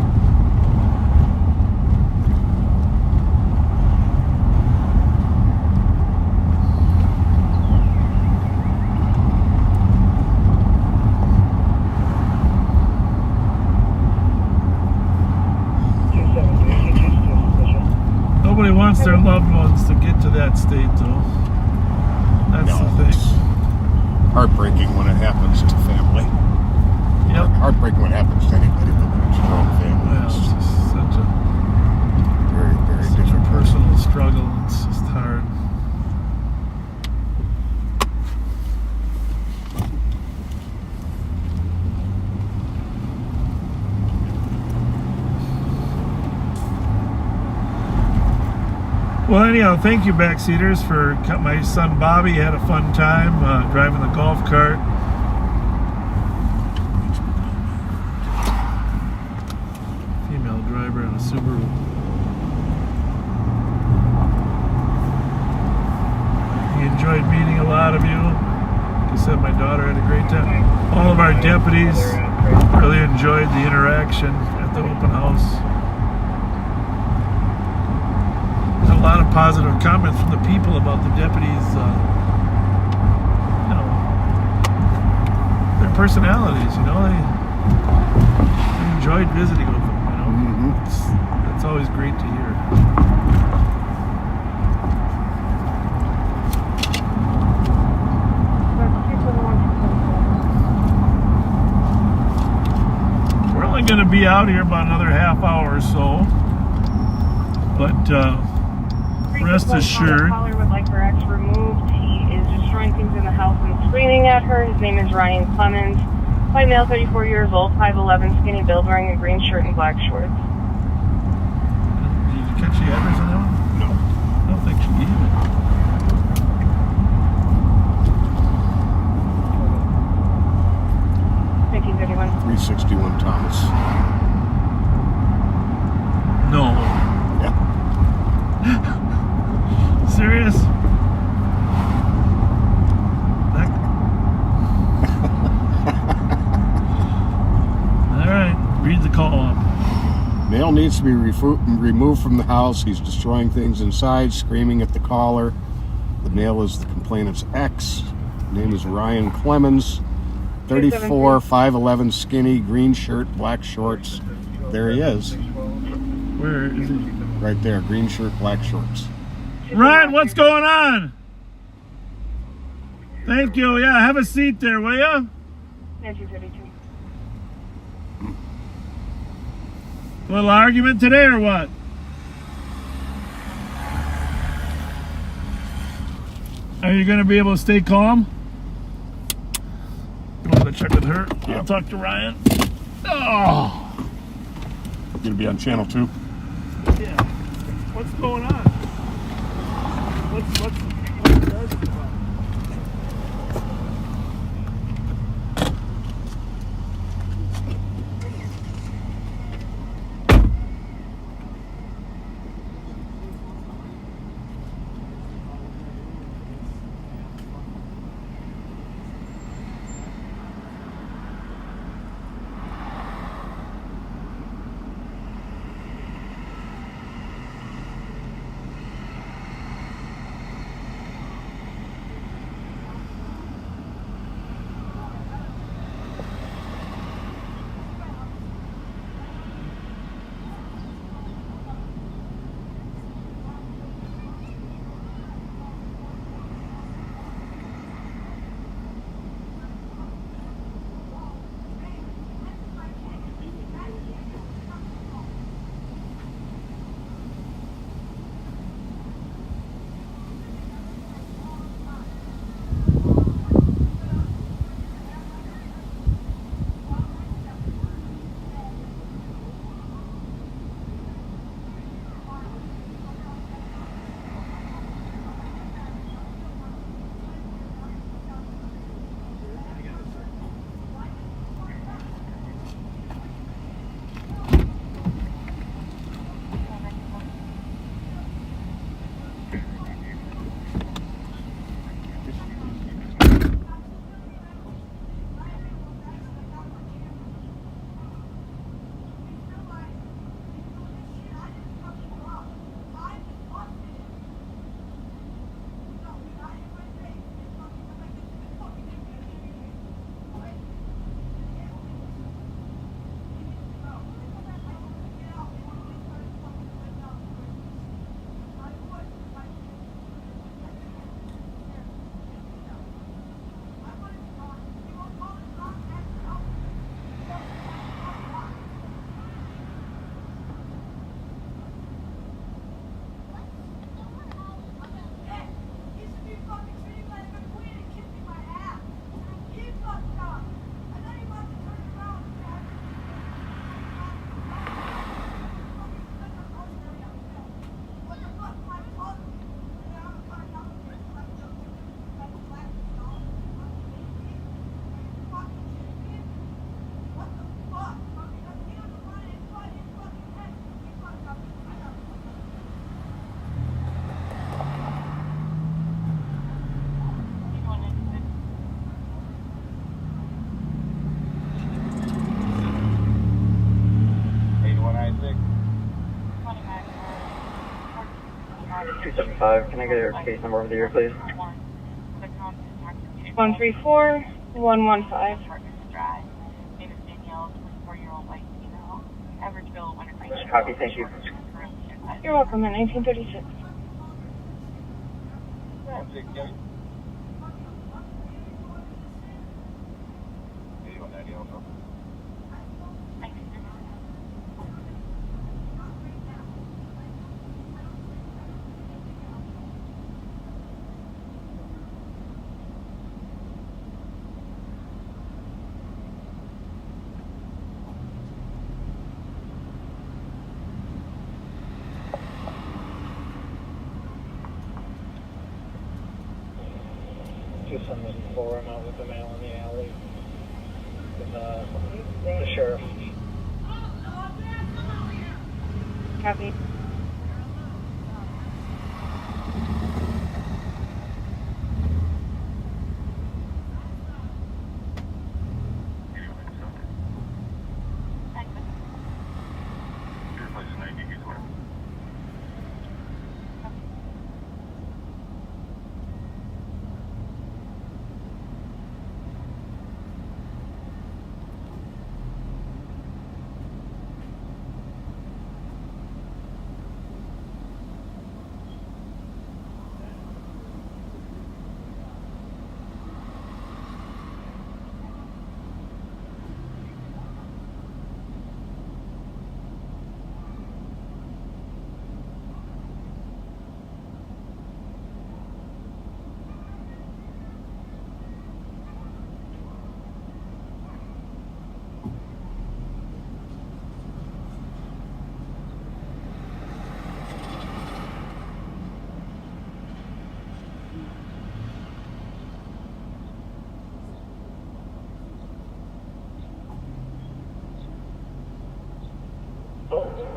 Nobody wants their loved ones to get to that state, though. That's No, the it's thing. heartbreaking when it happens to family. Yep. Heartbreaking when it happens to anybody, but when it's your own family, Well, it's it's just such a very, very difficult. personal struggle. It's just hard. Well, anyhow, thank you, backseaters, for my son Bobby had a fun time driving the golf cart. Female driver in a Subaru. He enjoyed meeting a lot of you. Like I said, my daughter had a great time. All of our deputies really enjoyed the interaction at the open house. A lot of positive comments from the people about the deputies, their personalities, they enjoyed visiting with them, That's always great to hear. We're only going to be out here about another half hour or so, but rest assured. Caller would like her ex removed. He is destroying things in the house and screaming at her. His name is Ryan Clemens. White male, 34 years old, 5'11", skinny build, wearing a green shirt and black shorts. Did you catch the address on that one? No. I don't think she gave it. Thank you, 31. 361 Thomas. No. Yeah. Serious? Alright, read the call up. Male needs to be removed from the house. He's destroying things inside, screaming at the caller. The male is the complainant's ex. Name is Ryan Clemens. 34, 5'11", skinny, green shirt, black shorts. There he is. Where is he? Right there, green shirt, black shorts. Ryan, what's going on? Thank you. Yeah, have a seat there, will you? 1932. Little argument today or what? Are you going to be able to stay calm? You want to check with her? I'll talk to Ryan. Oh! You gonna be on channel 2? Yeah. What's going on? What's the argument about? 275, can I get your case number over the year, please? 134115. Copy, thank you. You're welcome at 1936. I'm out with the mail in the alley with the sheriff. Copy.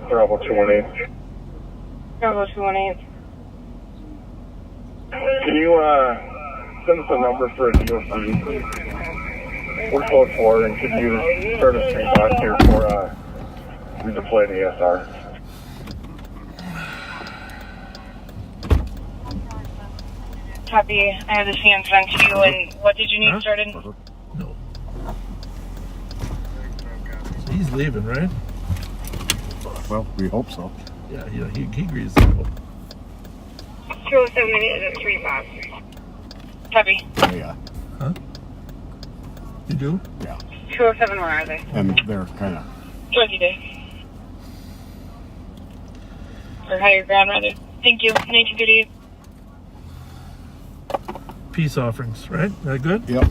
Bravo 218. Bravo 218. Can you send us a number for a DOC? We're code 4 and could use service street box here for redeploy the ASR. Copy. I have the scans sent to you, and what did you need started? No. So he's leaving, right? Well, we hope so. Yeah, he agrees to go. 207 is a 3 box. Copy. Oh, yeah. Huh? You do? Yeah. 207, where are they? And they're kind of... Jersey Day. Or higher ground, rather. Thank you. 1938. Peace offerings, right? That good? Yep.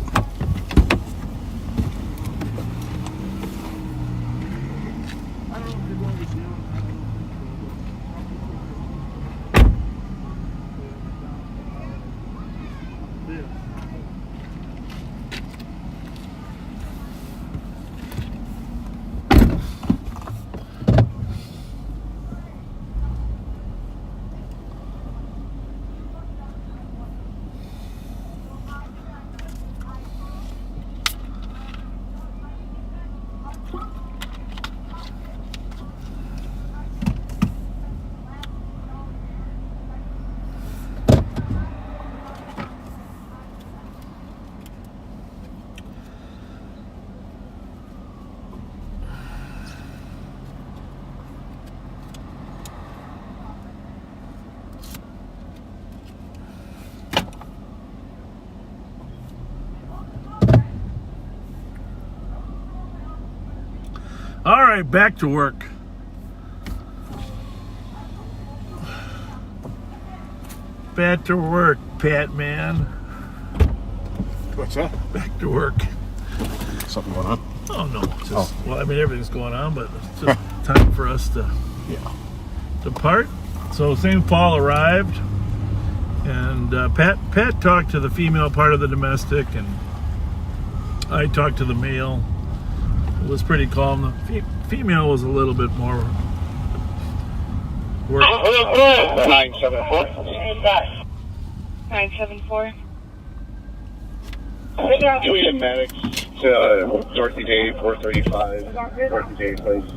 All right, back to work. Back to work, Pat man. What's that? Back to work. Something going on? Oh no, it's just, well, I mean everything's going on, but it's just time for us to depart. So St. Paul arrived, and Pat talked to the female part of the domestic, and I talked to the male. It was pretty calm. The female was a little bit more work. 974. 974. Julian Maddox, Dorothy Day, 435, Dorothy Day Place,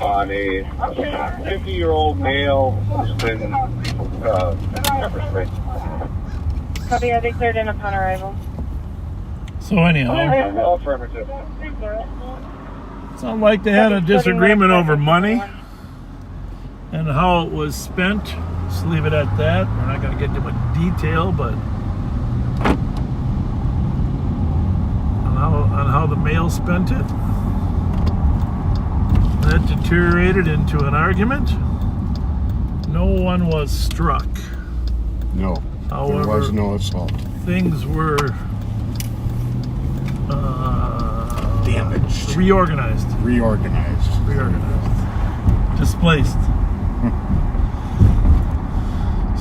on a 50-year-old male who's been pepper sprayed. Copy, I declared in upon arrival. So anyhow, Affirmative. sounds like they had a disagreement over money and how it was spent. Just leave it at that. We're not going to get into much detail, but on how the male spent it. That deteriorated into an argument. No one was struck. No, However, there was no assault. Things were Damaged. reorganized, displaced.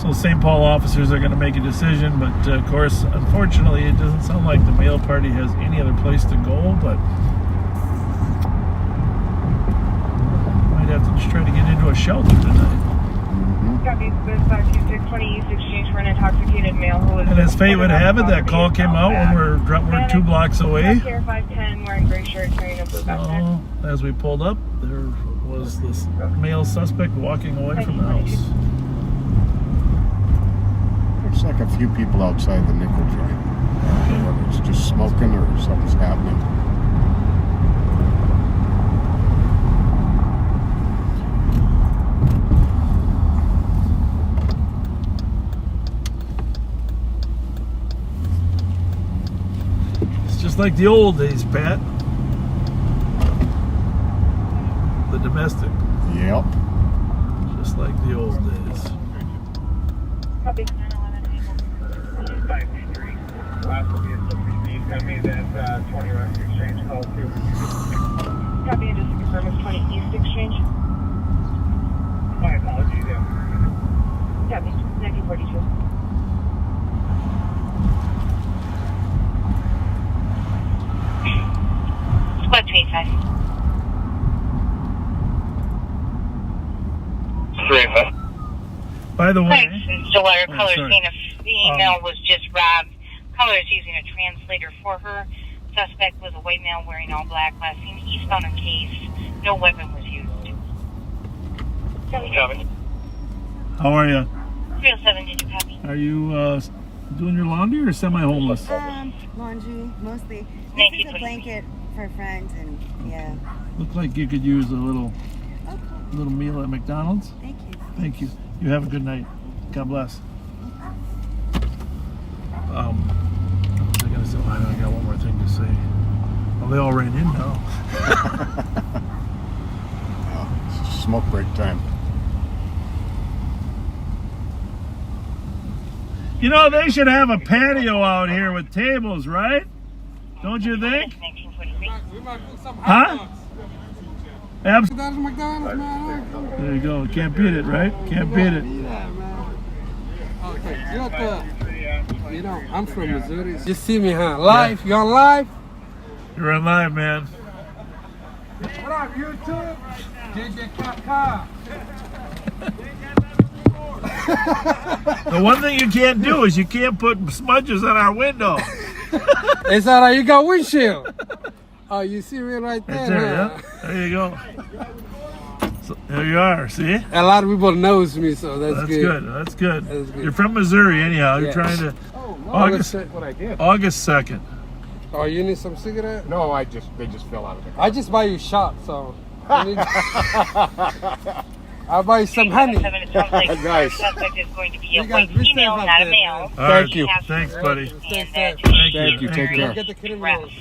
So St. Paul officers are going to make a decision, but of course, unfortunately, it doesn't sound like the male party has any other place to go, but might have to just try to get into a shelter tonight. Copy, 52620 East Exchange for an intoxicated male who was... And as fate would have it, that call came out when we're 2 blocks away. Here 510, wearing gray shirt, carrying a blue backpack. So, as we pulled up, there was this male suspect walking away from the house. There's like a few people outside the nickel joint. Whether it's just smoking or something's happening. It's just like the old days, Pat. The domestic. Yep. Just like the old days. Copy. 523. Last will be a substitute. Tell me that 20 West Exchange call too. Copy, and just to confirm, it's 20 East Exchange. My apologies, yeah. Copy, 1942. Squad 25. 385. By the way, Stillwater, Oh, Color sorry. saying a female was just robbed. Color is using a translator for her. Suspect was a white male wearing all black. Last seen eastbound on Case. No weapon was used. Copy. how are you? 307, did you copy? Are you doing your laundry or semi-homeless? Laundry, mostly. Thank This you, is a please. blanket for friends, and yeah. Look like you could use a little Okay, meal at McDonald's. thank you. Thank you. You have a good night. God bless. I gotta say, I got one more thing to say. Well, they all ran in now. It's smoke break time. You know, they should have a patio out here with tables, right? Don't you think? 1943. Huh? McDonald's, man. There you go. Can't beat it, right? Can't beat it. Okay, you know, I'm from Missouri. You see me, huh? Live? You on live? You're on live, man. What up, YouTube? JJ Kaka. The one thing you can't do is you can't put smudges on our window. It's all right. You got windshield. Oh, you see me right there? Right there, huh? yeah. There you go. So, there you are, see? A lot of people knows me, so that's good. That's good. That's good. You're from Missouri, anyhow. You're Yes. trying to... August. What I did. August 2nd. Oh, you need some cigarette? No, they just fell out of the car. I just buy you shot, so. I'll buy you some honey. Nice. Suspect is going to be a You white guys be female, safe out not a there, male. man. All right. Thank you. Thanks, buddy. Stay safe. Thank you. Take care. Get the criminals.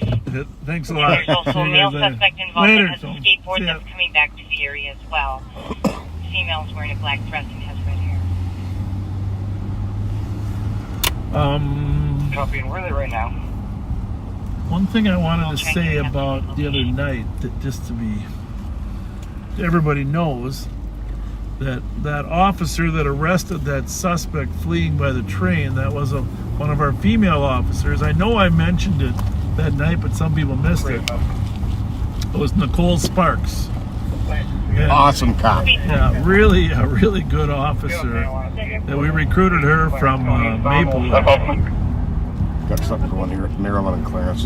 Thanks a lot. There's also a See you male guys later. suspect involved Later. that has a skateboard See ya. that's coming back to the area as well. Female's wearing a black dress and has red hair. Copying, where are they right now? One thing I wanted to say about the other night, that just to be, everybody knows that that officer that arrested that suspect fleeing by the train, that was one of our female officers. I know I mentioned it that night, but some people missed it. It was Nicole Sparks. And, Awesome cop. yeah, really a really good officer. That we recruited her from Maple. Got something going here at Maryland and Clarence.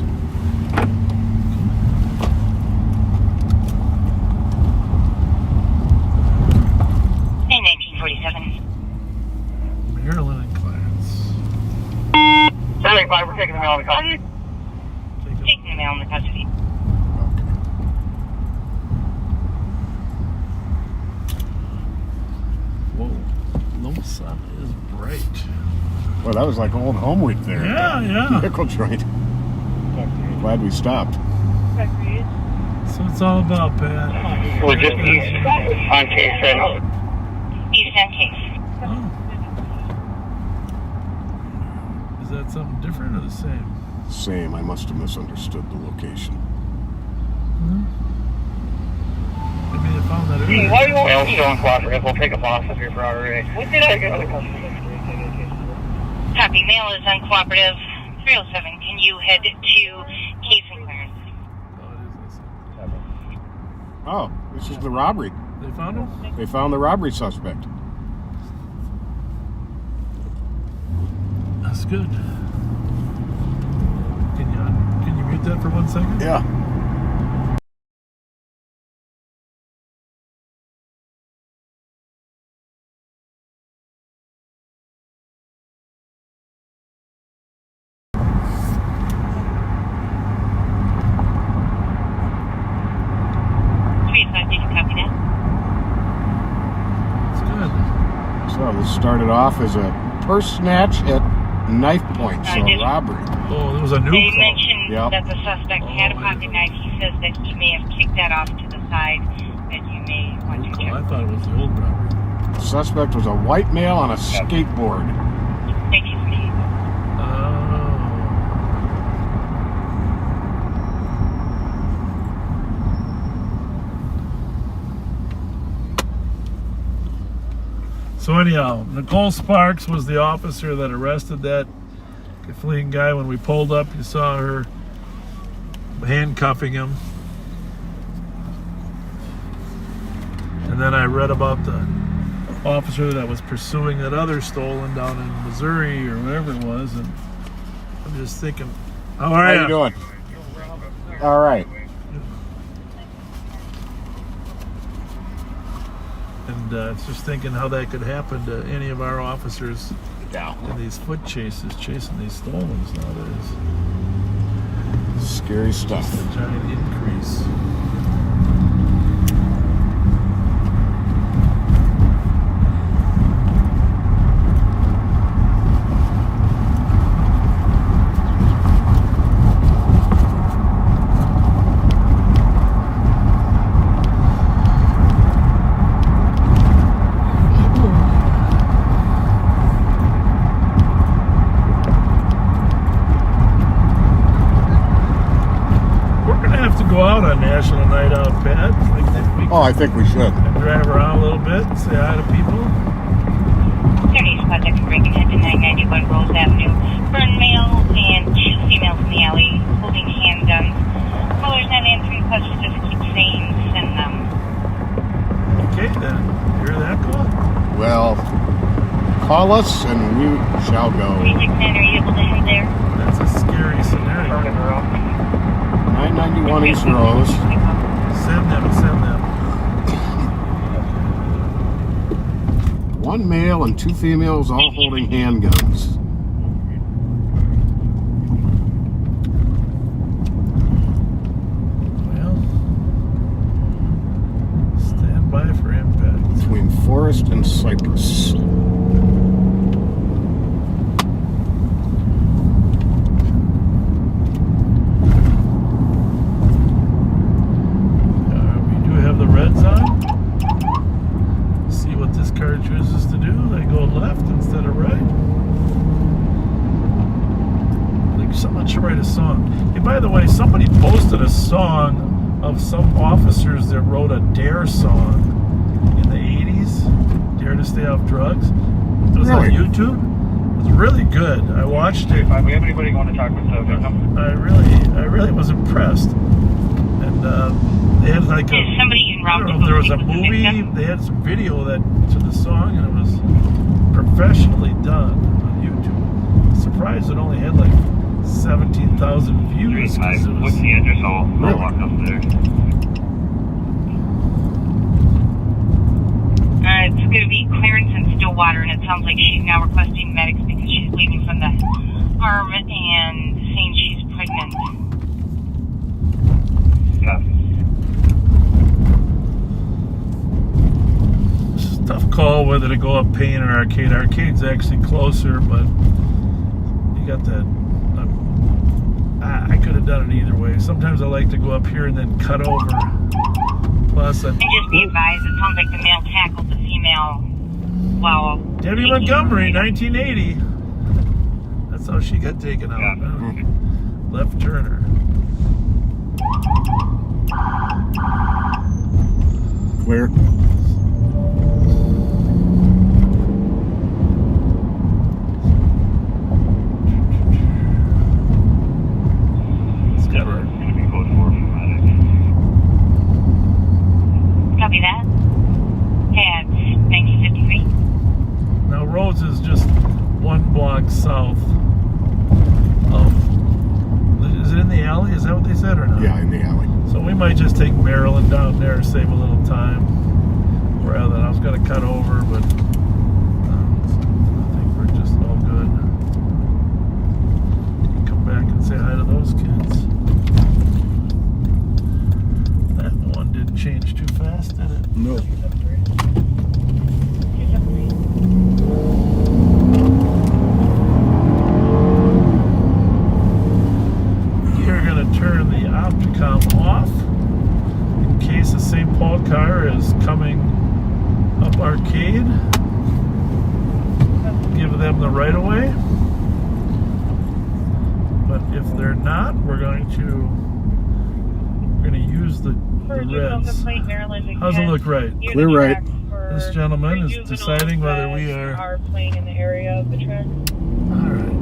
Well, that was like old home week there. Yeah, yeah. Nickel joint. Glad we stopped. So it's all about, Pat. We're just east on case right now. East on case. Oh. Is that something different or the same? Same. I must have misunderstood the location. Maybe they found that earlier. Why do you want to still uncooperative? We'll take a boss up here for RA. What did I get? Copy. Mail is uncooperative. 307. Can you head to case and clearance? Oh, this is the robbery. They found him? They found the robbery suspect. That's good. Can you mute that for 1 second? Yeah. So this started off as a purse snatch at knife point, so a robbery. Oh, there was a new They call. mentioned Yep. that the suspect had a pocket knife. He says that he may have kicked that off to the side, that you may want to New check. call. I thought it was the old robbery. The suspect was a white male on a skateboard. Thank you, Steve. So anyhow, Nicole Sparks was the officer that arrested that fleeing guy. When we pulled up, you saw her handcuffing him. And then I read about the officer that was pursuing that other stolen down in Missouri or wherever it was. And I'm just thinking, how are How you doing? All right. And it's just thinking how that could happen to any of our officers Yeah. in these foot chases, chasing these stolens nowadays. Scary stuff. Just a giant increase. Go out on National Night Out, Pat. Like next week. Oh, I think we should. And drive around a little bit and say hi to people. 30 subjects breaking into 991 Rose Avenue. Burn male and 2 females in the alley holding handguns. Callers not answering questions, just keep saying send them. Okay, then. You hear that call? Well, call us and we shall go. 369, are you able to head there? That's a scary scenario. 991 East Rose. Send them. One male and 2 females all holding handguns. Well, stand by for impact. Between Forest and Cypress. We do have the reds on. See what this car chooses to do. They go left instead of right. Like someone should write a song. Hey, by the way, somebody posted a song of some officers that wrote a DARE song in the 80s. Dare to Stay Off Drugs. It was on YouTube. It was really good. I watched it. We have anybody going to talk with the victim? I really was impressed. And they had like a, somebody in I don't know if there was a movie, they had some video that to the song, and it was professionally done on YouTube. Surprised it only had like 17,000 views. What's the address? I'll walk up there. It's going to be Clarence and Stillwater, and it sounds like she's now requesting medics because she's bleeding from the arm and saying she's pregnant. It's a tough call whether to go up Payne or Arcade. Arcade's actually closer, but you got that. I could have done it either way. Sometimes I like to go up here and then cut over. Plus, And just be advised, it sounds like the male tackled the female while... Debbie Montgomery, 1980. That's how she got taken out. Left turner. Clear. It's got her. Copy that. At 1953. Now Rhodes is just one block south of. Is it in the alley? Is that what they said or not? Yeah, in the alley. So we might just take Maryland down there to save a little time. Rather than I was going to cut over, but I think we're just all good. Come back and say hi to those kids. That one didn't change too fast, did it? No. You're going to turn the Opticom off in case the St. Paul car is coming up Arcade. Give them the right of way. But if they're not, we're going to use the reds. How's it look right? Clear right. This gentleman is deciding whether we are playing in the area of the track. all right.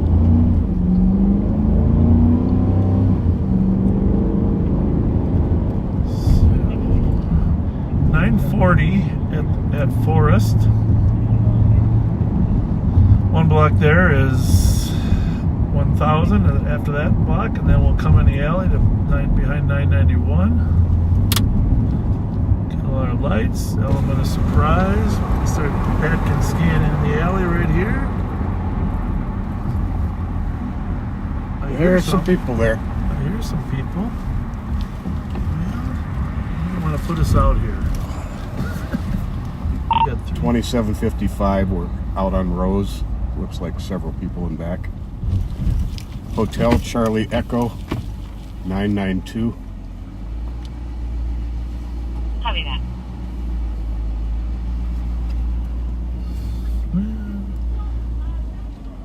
So, 940 at Forest. One block there is 1,000, and after that block, and then we'll come in the alley to behind 991. Get all our lights, element of surprise. Start Pat can scan in the alley right here. There's some people there. I hear some people. Well, you want to put us out here. 2755, we're out on Rose. Looks like several people in back. Hotel Charlie Echo 992. Copy that.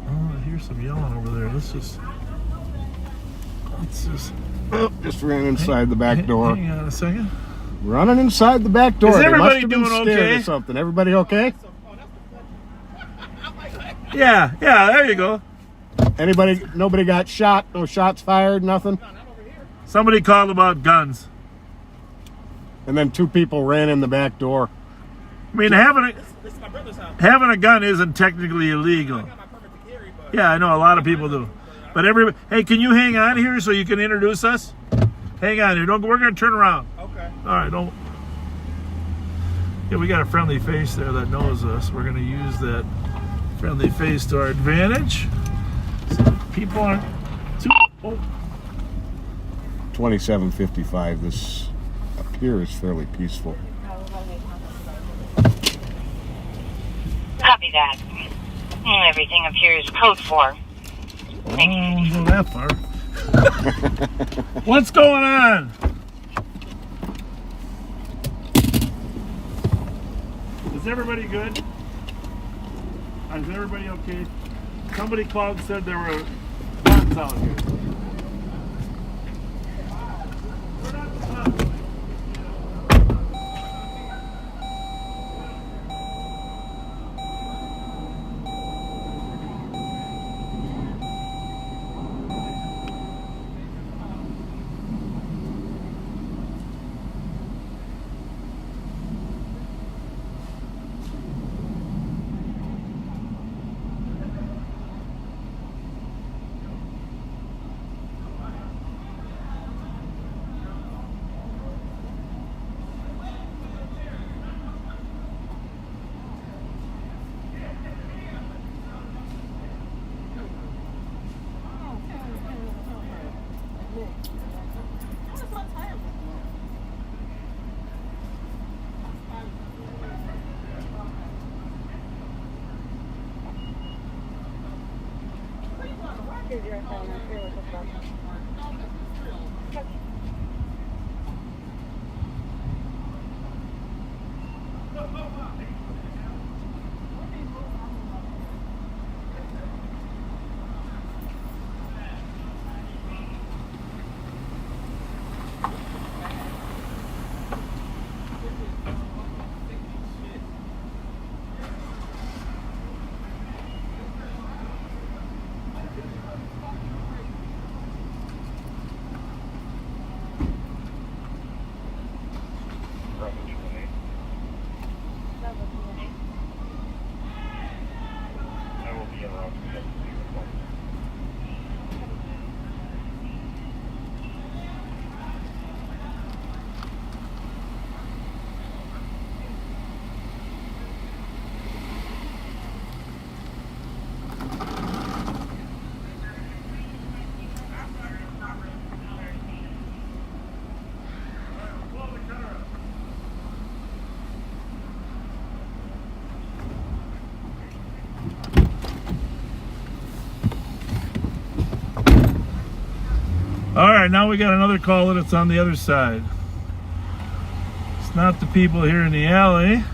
Oh, I hear some yelling over there. Let's just Oh, just ran inside the back door. Hang on a second. Running inside the back door. Is They everybody must have been doing scared okay? or something. Everybody okay? Yeah, there you go. Nobody got shot? No shots fired? Nothing? Somebody called about guns. And then two people ran in the back door. I mean, having a gun isn't technically illegal. Yeah, I know a lot of people do. But hey, can you hang on here so you can introduce us? Hang on here. We're going to turn around. Okay. All right, don't. Yeah, we got a friendly face there that knows us. We're going to use that friendly face to our advantage. So people aren't too. Oh. 2755. This appears fairly peaceful. Copy that. Everything appears code 4. I won't go that far. What's going on? Is everybody good? Is everybody okay? Somebody called and said there were guns out here. We're not the top. 207, I'm here with the bus. All right, now we got another caller that's on the other side. It's not the people here in the alley.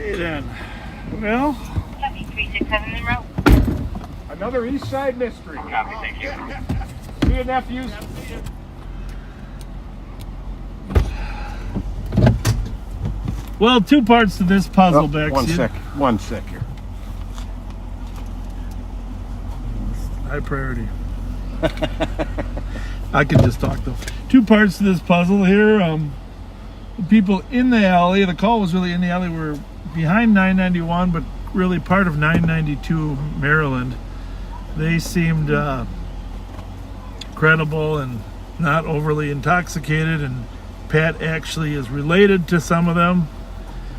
Okay then. Well, 367 en route. Another East Side mystery. Copy, thank you. See you, nephews. well, two parts to this puzzle, Bex. One sec here. High priority. I can just talk though. Two parts to this puzzle here. The people in the alley, the call was really in the alley, were behind 991, but really part of 992 Maryland. They seemed credible and not overly intoxicated, and Pat actually is related to some of them.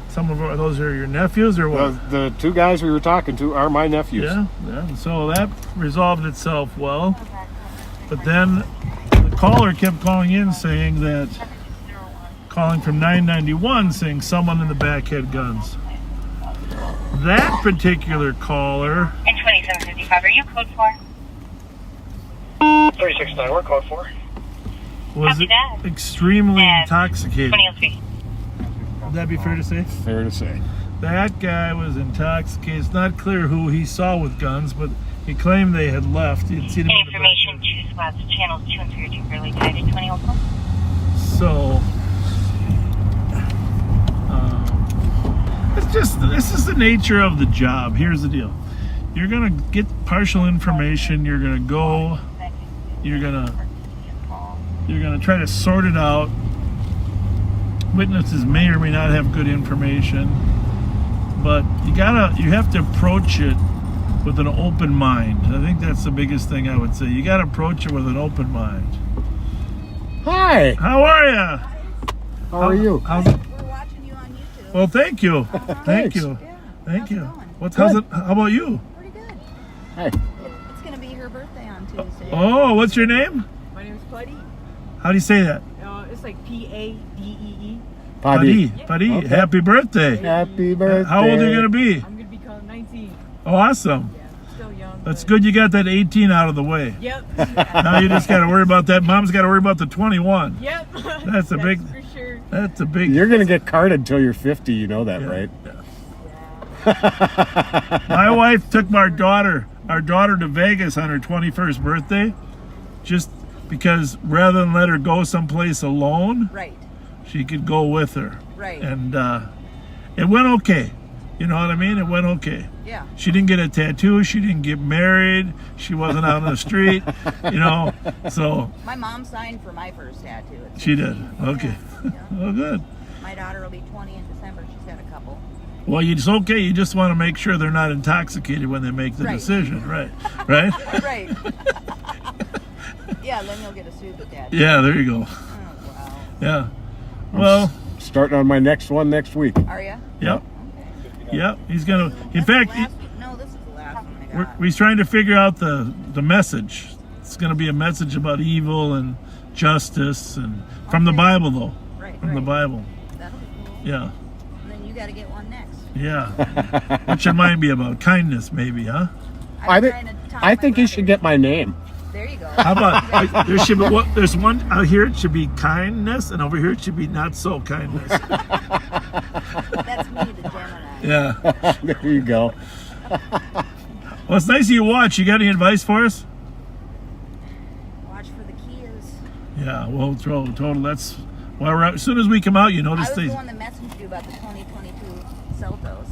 Some of those are your nephews or what? The two guys we were talking to are my nephews. Yeah. So that resolved itself well. But then the caller kept calling in saying that, calling from 991 saying someone in the back had guns. That particular caller. And 2755, are you code 4? 369, we're code 4. Was Copy that. extremely intoxicated. 2003. Would that be fair to say? Fair to say. That guy was intoxicated. It's not clear who he saw with guns, but he claimed they had left. He had seen him in the back. Information, 2 spots, channels 2 and 3 are temporarily tied to 20 Oakland. So, this is the nature of the job. Here's the deal. You're going to get partial information. You're going to go, you're going to try to sort it out. Witnesses may or may not have good information, but you have to approach it with an open mind. I think that's the biggest thing I would say. You got to approach it with an open mind. Hi. How are you? How are you? How's it? We're watching you on YouTube. Well, thank you. Thank you. Yeah. Thank you. How's How's it? How about you? Pretty good. Hey. It's going to be her birthday on Tuesday. Oh, what's your name? My name is Buddy. How do you say that? It's like P-A-D-E-E. Paddy. Paddy. Okay. Happy birthday. Happy birthday. How old are you going to be? I'm going to become 19. Oh, awesome. Yeah, still young. That's good you got that 18 out of the way. Yep. Now you just got to worry about that. Mom's got to worry about the 21. Yep. That's a big. For sure. That's a big. You're going to get carded until you're 50, you know that, Yeah. right? My wife took our daughter to Vegas on her 21st birthday, just because rather than let her go someplace alone, Right. she could go with her. Right. And it went okay. You know what I mean? It went okay. Yeah. She didn't get a tattoo. She didn't get married. She wasn't out on the street. You know, so My mom signed for my first tattoo. she did. Okay. Yeah. Oh, good. My daughter will be 20 in December. She's got a couple. Well, it's okay. You just want to make sure they're not intoxicated when they make the Right. decision, right? Right? Right. Yeah, then you'll get a super tattoo. Yeah, there you go. Oh, wow. Yeah. Well, Starting on my next one next week. Are you? yep. Yep. He's going to, in fact, No, this is the last one I got. he's trying to figure out the message. It's going to be a message about evil and justice and from the Bible, though. Right, From the right. Bible. That'll be cool. Yeah. And then you got to get one next. Yeah. What should mine be about? Kindness, maybe, huh? I think you should get my name. There you go. How about there should be there's one out here it should be kindness, and over here it should be not so kindness. That's me, the Gemini. Yeah. There you go. Well, it's nice of you to watch. You got any advice for us? Watch for the Kias. Yeah. Well, total. That's why we're out. As soon as we come out, you I notice was they. the one that messaged you about the 2022 Celtos.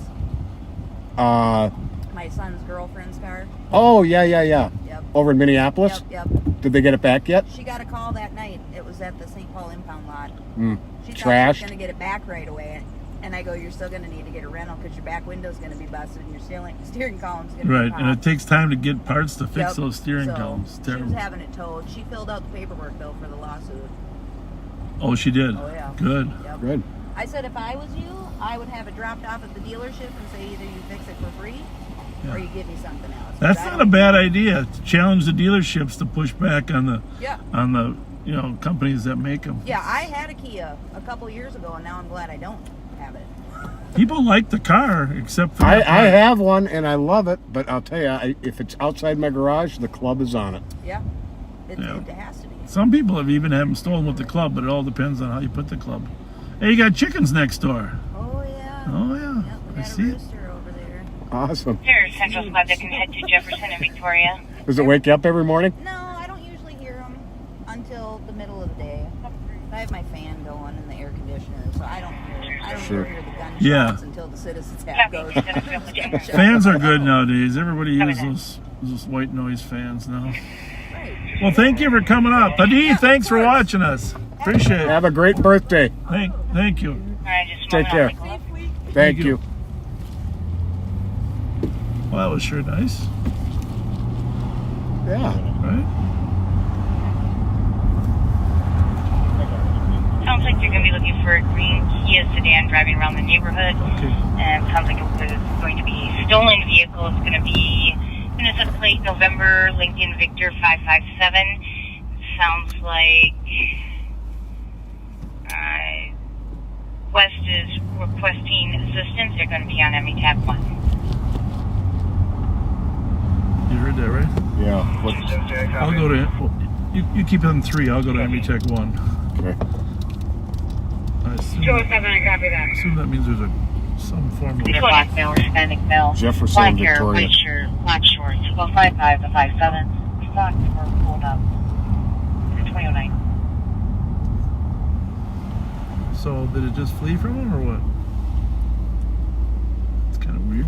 My son's girlfriend's car. Oh, yeah. Yep. Over in Minneapolis? Yep. Did they get it back yet? She got a call that night. It was at the St. Paul impound lot. She thought she was Trashed? going to get it back right away. And I go, you're still going to need to get a rental because your back window's going to be busted and your steering column's going to Right, be popped. and it takes time to get parts to fix Yep. those steering So, columns. She was Terrible. having it towed. She filled out the paperwork, though, for the lawsuit. Oh, she did. Oh, yeah. Good. Yep. Good. I said if I was you, I would have it dropped off at the dealership and say either you fix it for free or you give me something else. That's not a bad idea. To challenge the dealerships to push back on the companies that make them. Yeah, I had a Kia a couple years ago, and now I'm glad I don't have it. People like the car, except for I have one and I love it, but I'll tell you, if it's outside my garage, the club is on it. Yeah, it Yeah. has to be. Some people have even had them stolen with the club, but it all depends on how you put the club. Hey, you got chickens next door. Oh, yeah. Oh, yeah. Yep, got a rooster over there. Awesome. There's Central Squad that can head to Jefferson and Victoria. Does it wake you up every morning? No, I don't usually hear them until the middle of the day. I have my fan going and the air conditioner, so I don't hear the gunshots until the citizens app goes. Fans are good nowadays. Everybody uses those white noise fans now. Well, thank you for coming up. Adi, thanks for watching us. Appreciate it. Have a great birthday. Thank you. Take care. Thank you. Well, that was sure nice. Yeah. Right? Sounds like they're going to be looking for a green Kia sedan driving around the neighborhood. Okay. And sounds like it's going to be a stolen vehicle. It's going to be Minnesota plate November Lincoln Victor 557. Sounds like West is requesting assistance. They're going to be on METAP 1. You heard that, right? Yeah. I'll go to... You keep it on 3. I'll go to METAC 1. Okay. I assume, 207, I copy that. assume that means there's some form of... Black male, Hispanic male. Jefferson, black hair, Victoria. white shirt, black shorts. 55 to 57. Socks were pulled up. 2009. So, did it just flee from him, or what? It's kind of weird.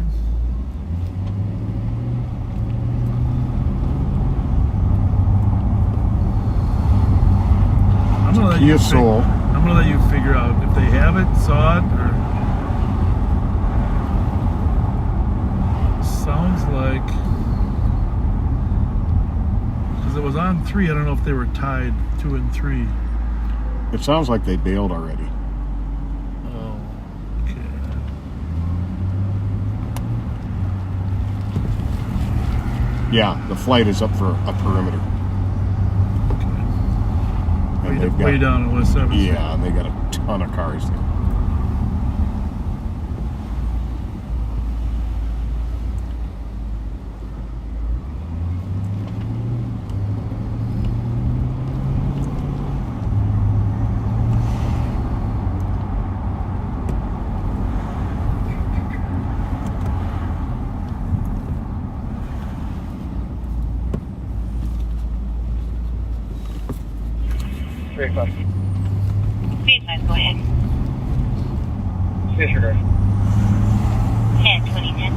I'm gonna let Kia Soul. I'm gonna let you figure out if they have it, saw it, or sounds like, because it was on 3. I don't know if they were tied 2 and 3. It sounds like they bailed already. Oh, okay. Yeah, the flight is up for a perimeter. And they've Way down on West 7th. Yeah, and they got a ton of cars there. Very fun. Please, go ahead. Disregard. 10, 2010.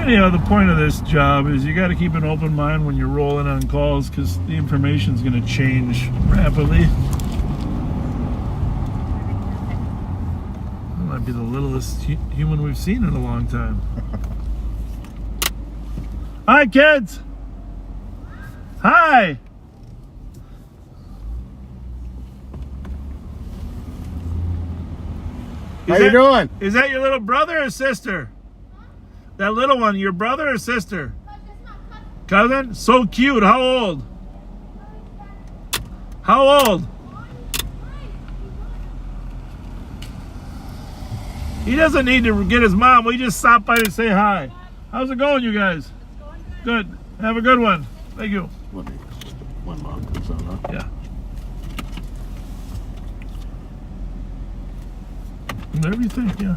Anyhow, the point of this job is you got to keep an open mind when you're rolling on calls, because the information is going to change rapidly. That might be the littlest human we've seen in a long time. Hi, kids. Hi. How you doing? Is that your little brother or sister? That little one, your brother or sister? Cousin? So cute. How old? How old? He doesn't need to get his mom. We just stopped by to say hi. How's it going, you guys? Good. Have a good one. Thank you. One mom comes out, huh? Yeah. Whatever you think, yeah.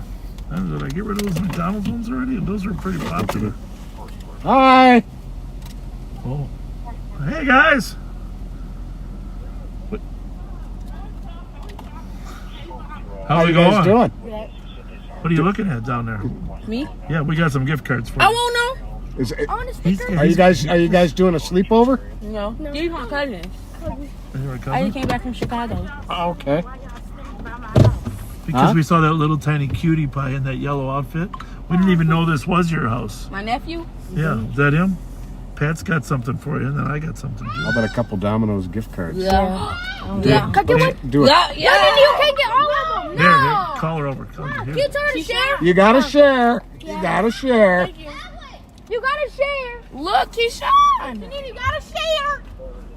Did I get rid of those McDonald's ones already? Those are pretty popular. Hi. Oh. Hey, guys. How's it you guys going? doing? What are you looking at down there? Me? Yeah, we got some gift cards for you. I won't know. I want a sticker. Are you guys doing a sleepover? No. These are my cousins. Your cousin? I just came back from Chicago. Oh, okay. Because we saw that little tiny cutie pie in that yellow outfit. We didn't even know this was your house. My nephew? Yeah, is that him? Pat's got something for you, and then I got something too. How about a couple Domino's gift cards? Yeah. Do it. Can I get one? Do it. Yeah. You can't get all of them. Here, No. call her over. Call her. Here. You trying to share? You gotta share. You gotta share. You gotta share. Look, Keyshawn. You gotta share.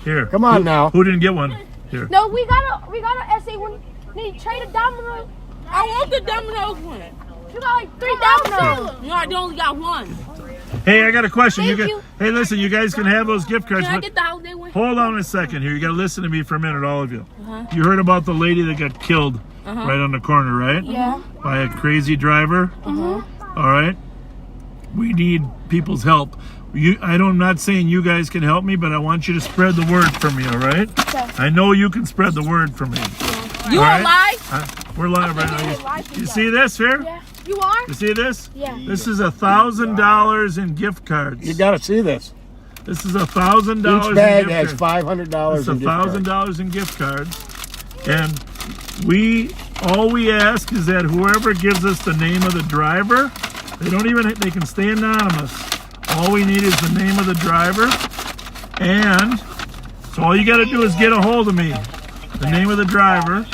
Here. Come on now. Who didn't get one? Here. No, we got a SA one. Need to trade a domino. I want the Domino's one. You got like 3 dominoes. No, I only got one. Hey, I got a question. Thank got, you. Hey, listen, you guys can have those gift cards. Can I but get the holiday one? hold on a second here. You got to listen to me for a minute, all of you. Uh-huh. You heard about the lady that got killed right on the corner, right? Yeah. By a crazy driver. Uh-huh. All right. We need people's help. I'm not saying you guys can help me, but I want you to spread the word for me, all right? Okay. I know you can spread the word for me. You All are right? live? We're live right now. You see this here? Yeah. You are? You see this? Yeah. This is $1,000 in gift cards. You got to see this. This is $1,000. Each bag in has gift cards. $500 It's in gift cards. $1,000 in gift cards. And all we ask is that whoever gives us the name of the driver, they can stay anonymous. All we need is the name of the driver. And so all you got to do is get a hold of me. The name of the driver.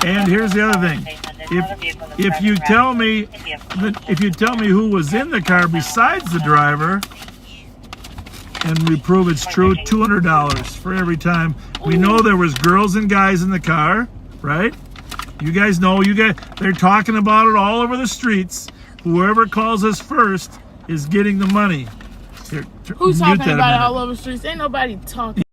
And here's the other thing. If you tell me who was in the car besides the driver, and we prove it's true, $200 for every time. We know there was girls and guys in the car, right? You guys know, they're talking about it all over the streets. Whoever calls us first is getting the money. Here, Who's mute talking that a about it minute. all over the streets? Ain't nobody talking.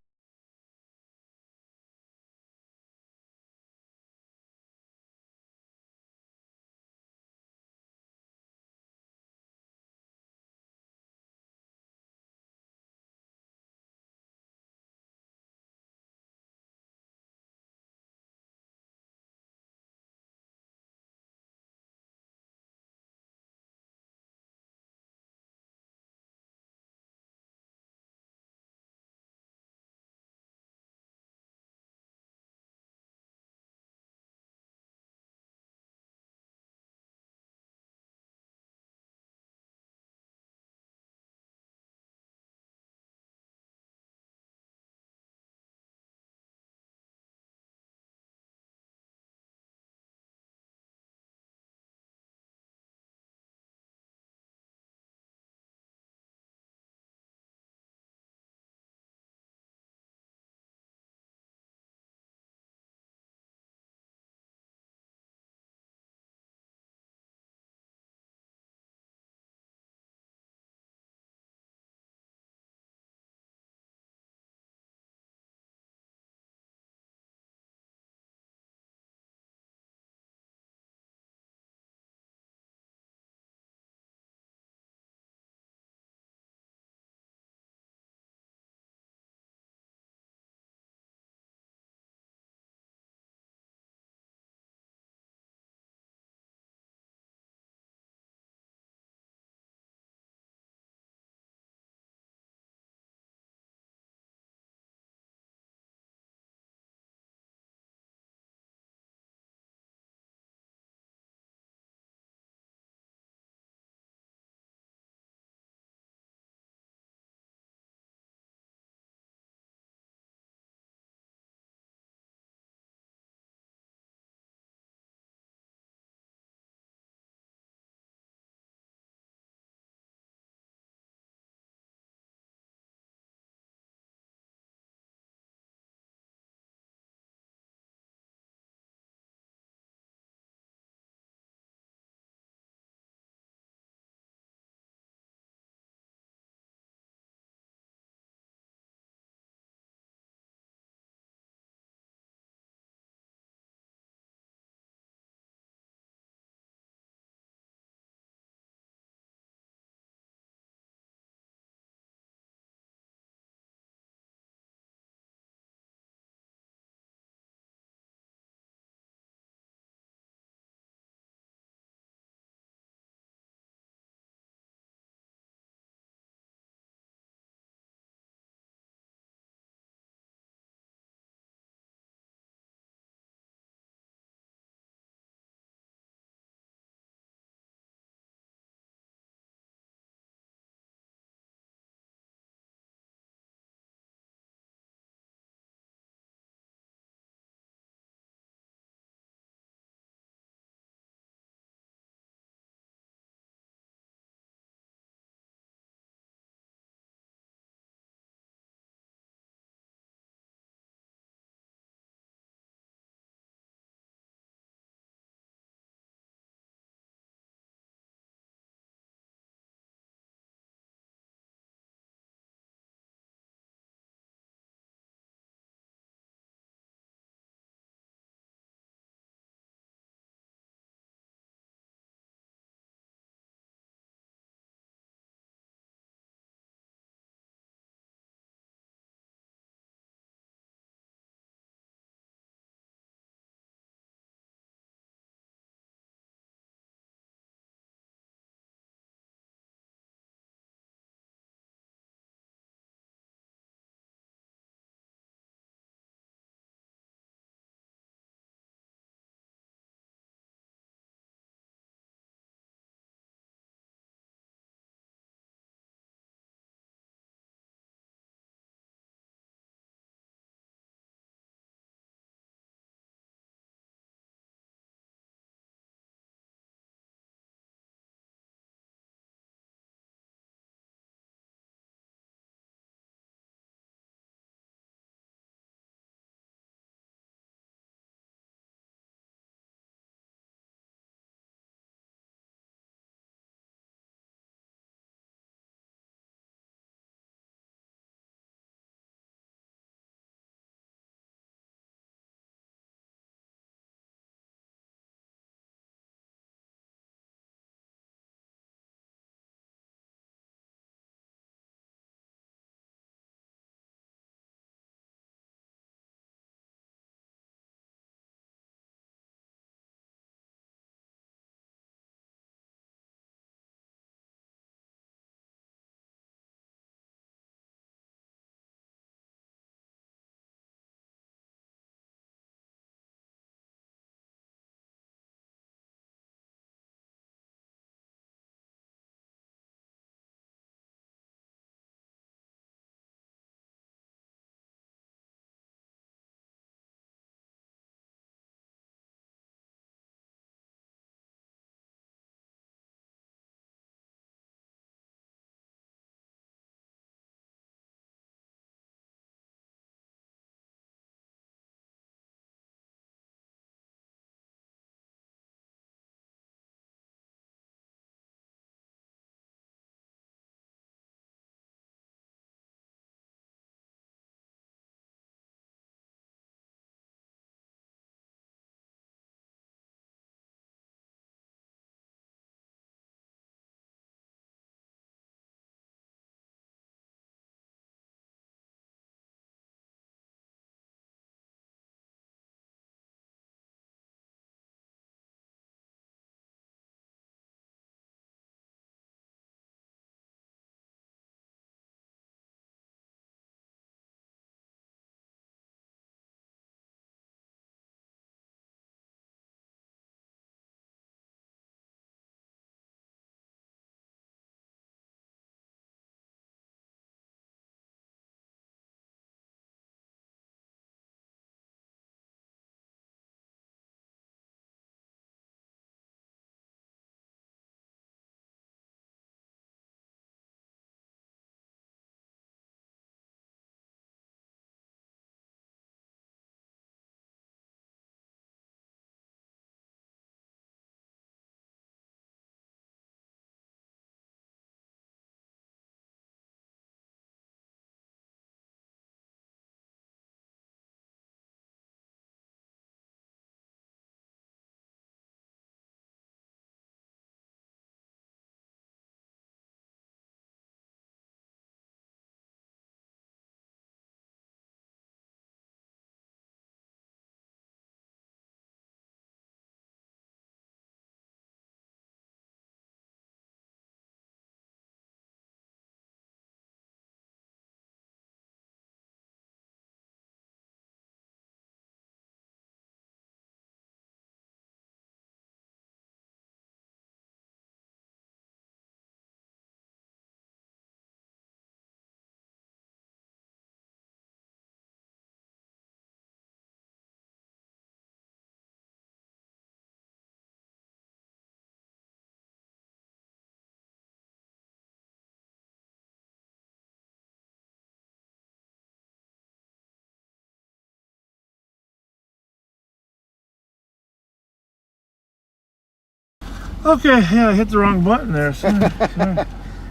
Okay, yeah, I hit the wrong button there. Sorry.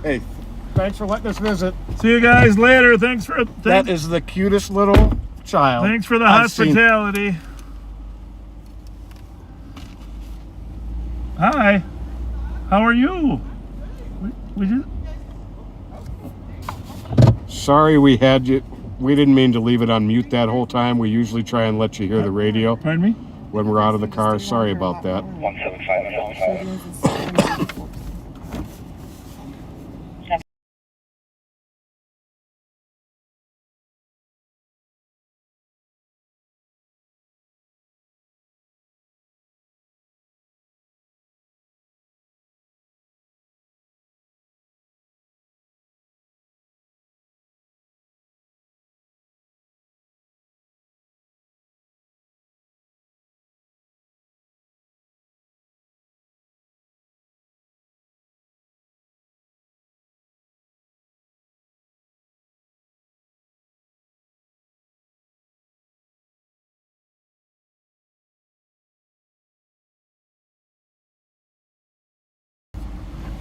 Hey, thanks for letting us visit. See you guys later. Thanks. That is the cutest little child. Thanks for the I've seen. hospitality. Hi. How are you? We just... Sorry we had you. We didn't mean to leave it on mute that whole time. We usually try and let you hear the radio. Pardon me? When we're out of the car. Sorry about that. 175.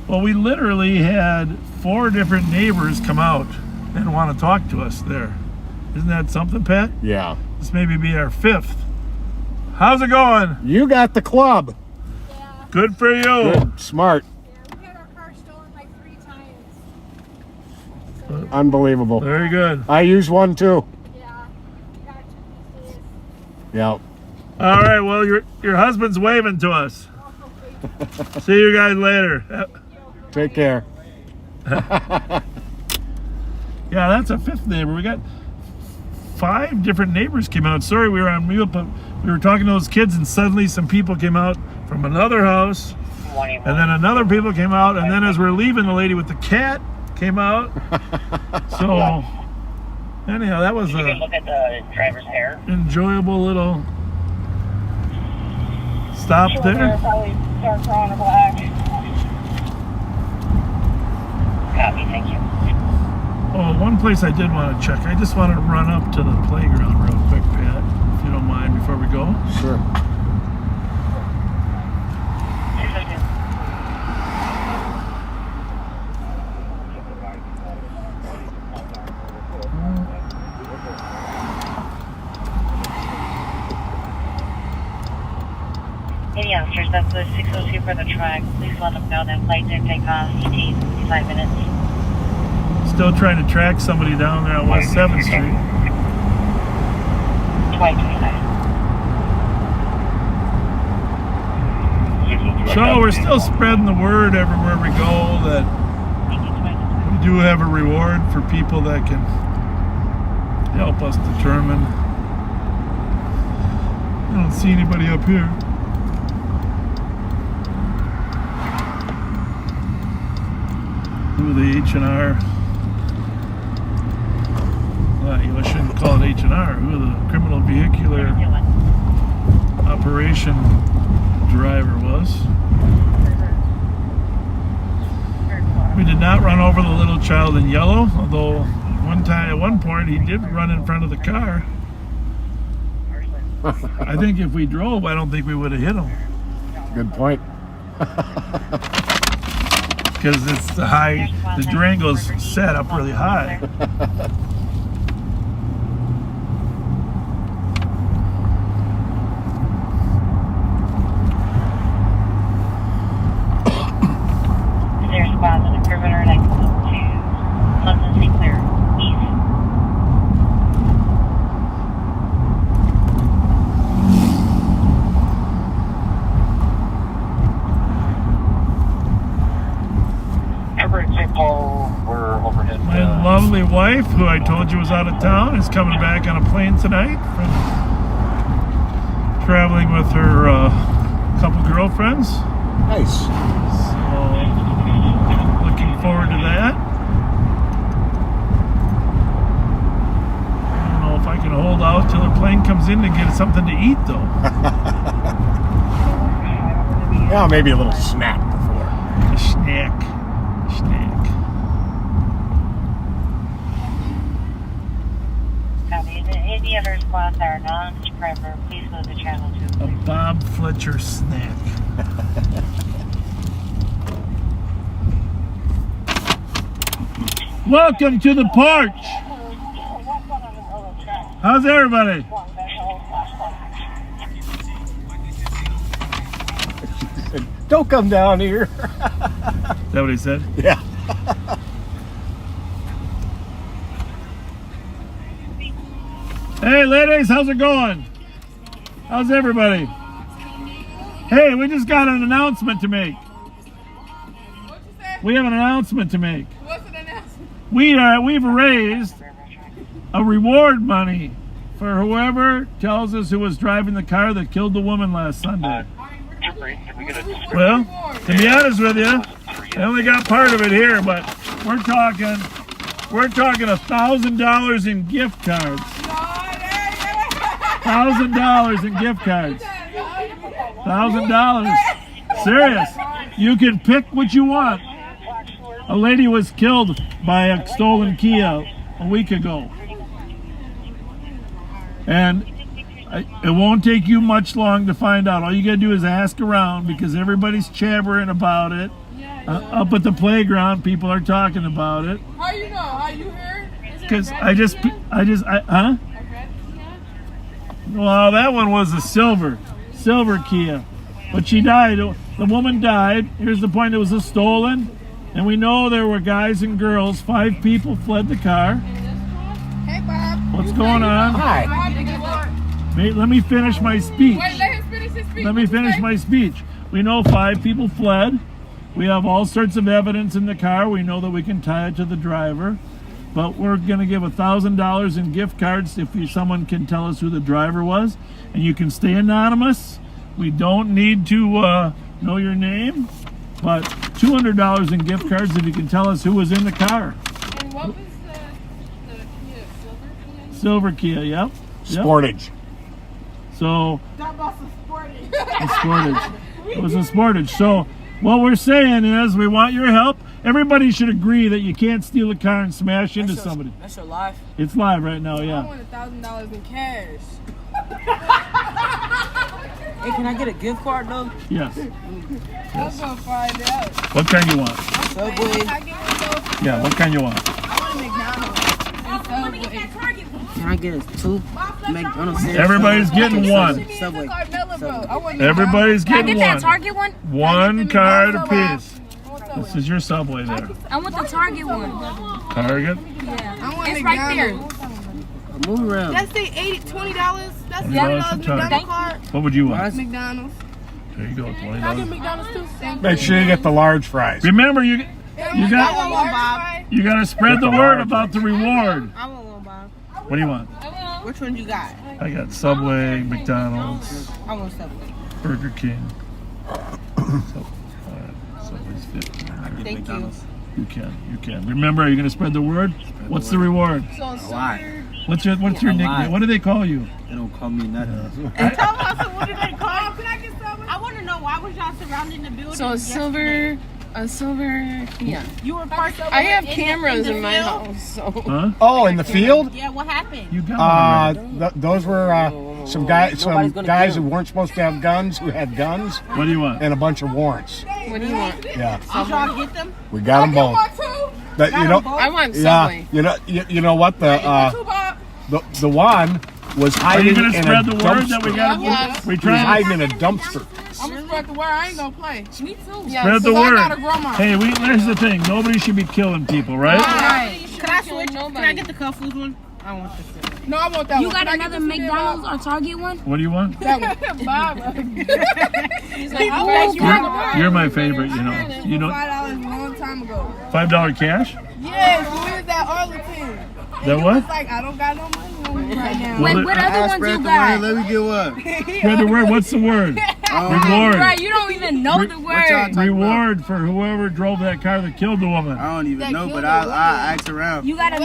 Well, we literally had 4 different neighbors come out and want to talk to us there. Isn't that something, Pat? Yeah. This maybe be our 5th. How's it going? You got the club. Yeah. Good for you. Good. Smart. Yeah, we had our car stolen like 3 times. Unbelievable. Very good. I use one too. Yeah. We got 2 pieces. Yeah. All right, well, your husband's waving to us. See you guys later. Take care. Yeah, that's a 5th neighbor. We got 5 different neighbors came out. Sorry, we were on mute, but we were talking to those kids, and suddenly some people came out from another house, and then another people came out, and then as we're leaving, the lady with the cat came out. So, anyhow, that was You can look at the driver's hair. enjoyable little stop there. Probably dark brown or black. Copy, thank you. Oh, one place I did want to check. I just wanted to run up to the playground real quick, Pat, if you don't mind, before we go. Sure. Any officers, that's the 602 for the truck. Please let them know that flight did take off. ETA 55 minutes. Still trying to track somebody down there on West 7th Street. 2029. So we're still spreading the word everywhere we go that we do have a reward for people that can help us determine. I don't see anybody up here. Who the H&R? Well, I shouldn't call it H&R. Who the criminal vehicular operation driver was. We did not run over the little child in yellow, although at one point he did run in front of the car. I think if we drove, I don't think we would have hit him. Good point. Because it's the Durango's set up really high. There's squads on the perimeter next to London St. Clair East. St. Paul, we're overhead. My lovely wife, who I told you was out of town, is coming back on a plane tonight. Traveling with her couple girlfriends. Nice. So, looking forward to that. I don't know if I can hold out till the plane comes in to get something to eat, though. Yeah, maybe a little snack before. A snack. Any other squads that are non-subscriber, please go to channel 2. A Bob Fletcher snack. Welcome to the porch. How's everybody? Don't come down here. Is that what he said? Yeah. Hey ladies, how's it going? How's everybody? Hey, we just got an announcement to make. We have an announcement to make. What's an announcement? We've raised a reward money for whoever tells us who was driving the car that killed the woman last Sunday. Well, to be honest with you, I only got part of it here, but we're talking $1,000 in gift cards. $1,000 in gift cards. $1,000. Serious. You can pick what you want. A lady was killed by a stolen Kia a week ago. And it won't take you much long to find out. All you gotta do is ask around because everybody's chattering about it. Up at the playground, people are talking about it. How you know? How you heard? Because huh? Well, that one was a silver Kia. But she died. The woman died. Here's the point, it was a stolen. And we know there were guys and girls. 5 people fled the car. Hey, Bob. What's going on? Hi. Wait, let me finish my speech. Wait, let him finish his speech. Let me finish my speech. We know 5 people fled. We have all sorts of evidence in the car. We know that we can tie it to the driver. But we're going to give $1,000 in gift cards if someone can tell us who the driver was. And you can stay anonymous. We don't need to know your name. But $200 in gift cards if you can tell us who was in the car. And what was the Kia? Silver Kia, yep. Sportage. So, That was a Sportage. a Sportage. It was a Sportage. So, what we're saying is we want your help. Everybody should agree that you can't steal a car and smash into somebody. That's your live? It's live right now, I yeah. want $1,000 in cash. Hey, can I get a gift card though? Yes. I'm gonna find out. What kind you want? Subway. Yeah, what kind you want? I want a McDonald's. Can I get 2 McDonald's? Everybody's getting one. Subway. Everybody's getting that one. Target one? One card apiece. This is your Subway there. I want the Target one. Target? I want It's right there. Move around. That's the $20. That's $20 $20 for McDonald's Target. card. What would you want? McDonald's. There you go, Can I get $20. McDonald's too? Make sure you get the large fries. Remember, you I got want one, Bob. you got to spread the word about the reward. I want one, Bob. What do you want? Which one you got? I got Subway, McDonald's, I want Subway. Burger King. Subway's 50. Thank you. You can. Remember, are you going to spread the word? What's the reward? So, What's your nickname? What do they call you? They don't call me nothing. and tell us what did they call? Can I get Subway? I want to know why was y'all surrounding the building? So a silver Kia. You were parked over I have in the- cameras in the in my field? house. So. Huh? Oh, in the field? Yeah, what happened? You got one already. Those were some guys who weren't supposed to have guns, who had guns. What do you want? And a bunch of warrants. What do you want? Yeah, Did y'all get them? we got them both. That, you know, I want yeah, Subway. you know what the one was Are hiding you going to in a spread the word that dumpster. we got? Yes. We He was trying hiding in a dumpster. I'm gonna spread the word. I ain't gonna play. Me too. Yeah, spread the I got a word. grandma. Hey, here's the thing. Nobody should be killing people, right? Right. Can I switch? Can I get the Cuff Foods one? I want this one. No, I want that You one. got Can I get another the McDonald's or Target one? What do you want? That one. Bob. He's like, You're my favorite, you know. You know, $5 a long time ago. $5 cash? Yes, we was at Arlington. That what? It's like I don't got no money on me right now. Well, What other ones you got? Let me get one. Spread the word. What's the word? Reward. Right, you don't even know the word. Reward for whoever drove that car that killed the woman. I don't even know, but I'll ask around. You gotta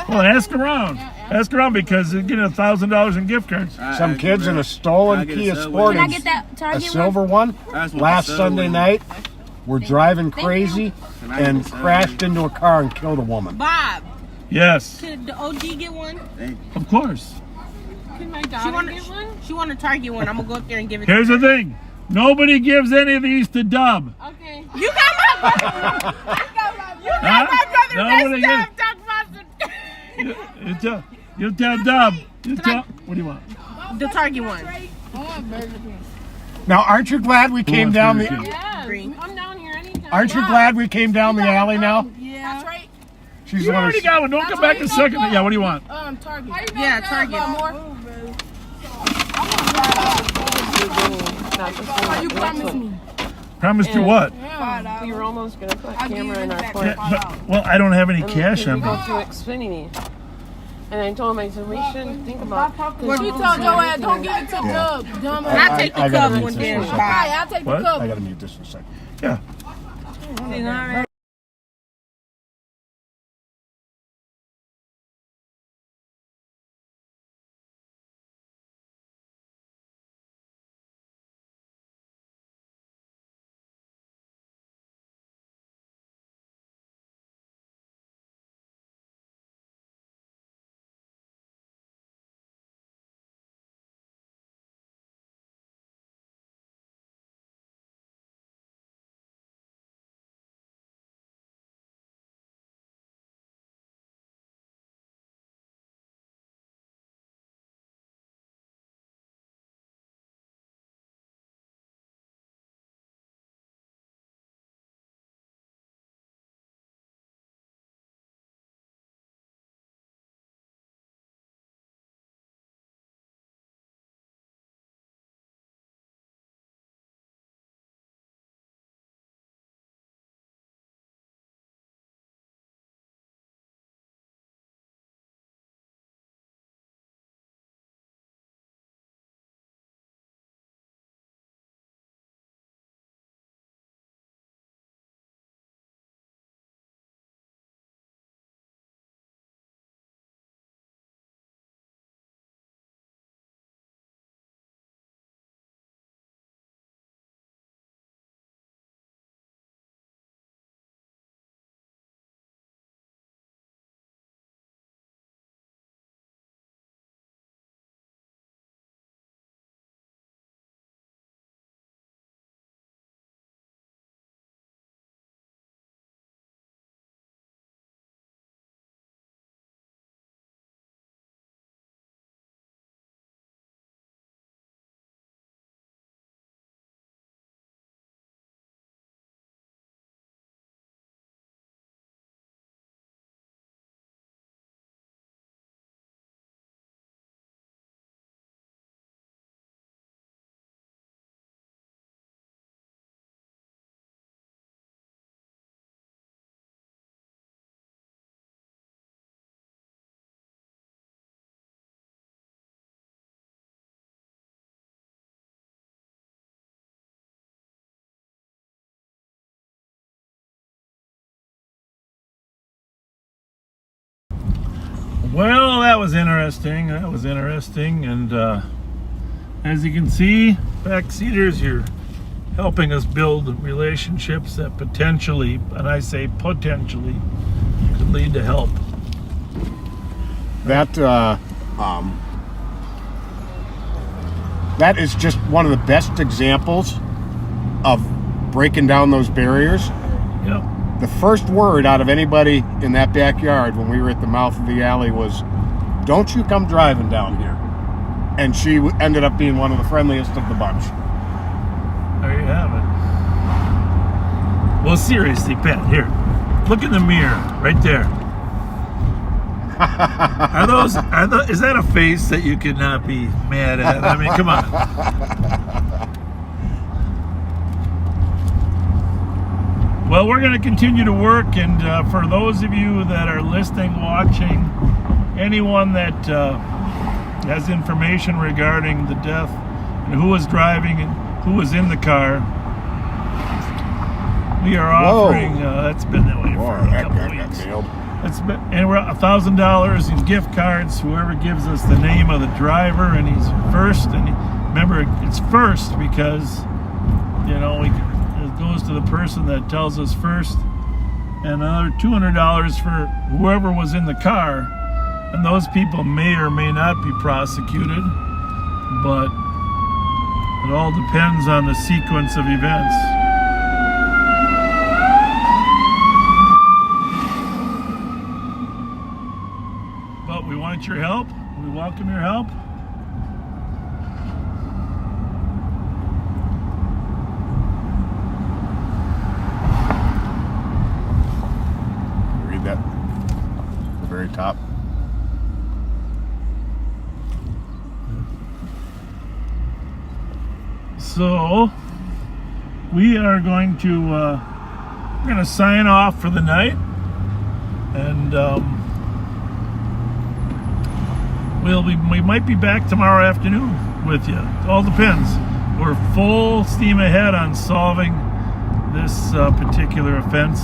Well, ask around. Ask around because they're getting $1,000 in gift cards. Some kids in a stolen Kia Can I Sportage, get that a Target silver one, last Sunday night, were driving crazy and crashed into a car and killed a woman. Bob, Yes, could the OG get one? of course. Can my daughter get one? She want a Target one. I'm gonna go up there and give it Here's to the her. thing. Nobody gives any of these to Dub. Okay. You got my brother. You got my brother. Nobody That's gives. Doug You tell Dub. You tell. What do you want? The Target one. Now, aren't you glad we came down the? Yeah. I'm down here anytime. Aren't you glad we came down the alley now? Yeah. That's right. She's You already got one. Don't come back a second. Yeah, what do you want? Target. Yeah, Target. You promised me. Promised you what? We were almost going to put a camera in our car. Well, I don't have any cash on We go me. through Xfinity. And I told him, I said, we shouldn't think about it. What you told Joanne, don't give it to Dub. Dumbass. I'll take the cup one day. I'll take the What? cup. I gotta mute this for a second. Yeah. Well, that was interesting. That was interesting. And as you can see, backseaters, you're helping us build relationships that potentially, and I say potentially, could lead to help. That is just one of the best examples of breaking down those barriers. Yep. The first word out of anybody in that backyard when we were at the mouth of the alley was, "Don't you come driving down here." And she ended up being one of the friendliest of the bunch. There you have it. Well, seriously, Pat, here. Look in the mirror, right there. Is that a face that you could not be mad at? I mean, come on. Well, we're going to continue to work, and for those of you that are listening, watching, anyone that has information regarding the death and who was driving and who was in the car, we are offering, that's been that way for a couple weeks. And we're $1,000 in gift cards. Whoever gives us the name of the driver, and he's first. And remember, it's first because, you know, it goes to the person that tells us first. And another $200 for whoever was in the car. And those people may or may not be prosecuted, but it all depends on the sequence of events. appreciate your help. We welcome your help. Read that. The very top. So we are going to we're going to sign off for the night, and we might be back tomorrow afternoon with you. It all depends. We're full steam ahead on solving this particular offense.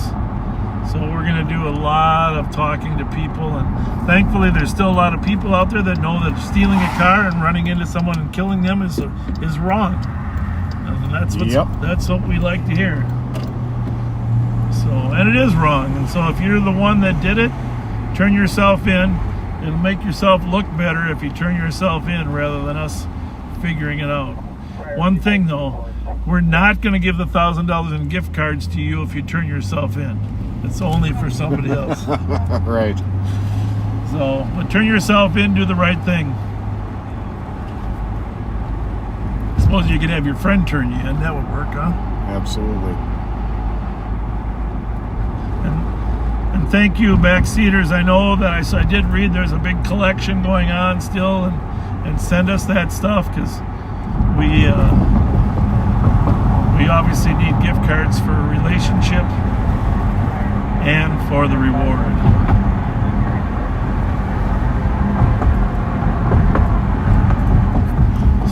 So we're going to do a lot of talking to people, and thankfully there's still a lot of people out there that know that stealing a car and running into someone and killing them is wrong. And that's what we like to hear. So, and it is wrong. And so if you're the one that did it, turn yourself in. It'll make yourself look better if you turn yourself in rather than us figuring it out. One thing though, we're not going to give the $1,000 in gift cards to you if you turn yourself in. It's only for somebody else. Right. So, but turn yourself in, do the right thing. Suppose you could have your friend turn you in. That would work, huh? Absolutely. And thank you, backseaters. I know that I did read there's a big collection going on still, and send us that stuff, because we obviously need gift cards for a relationship and for the reward.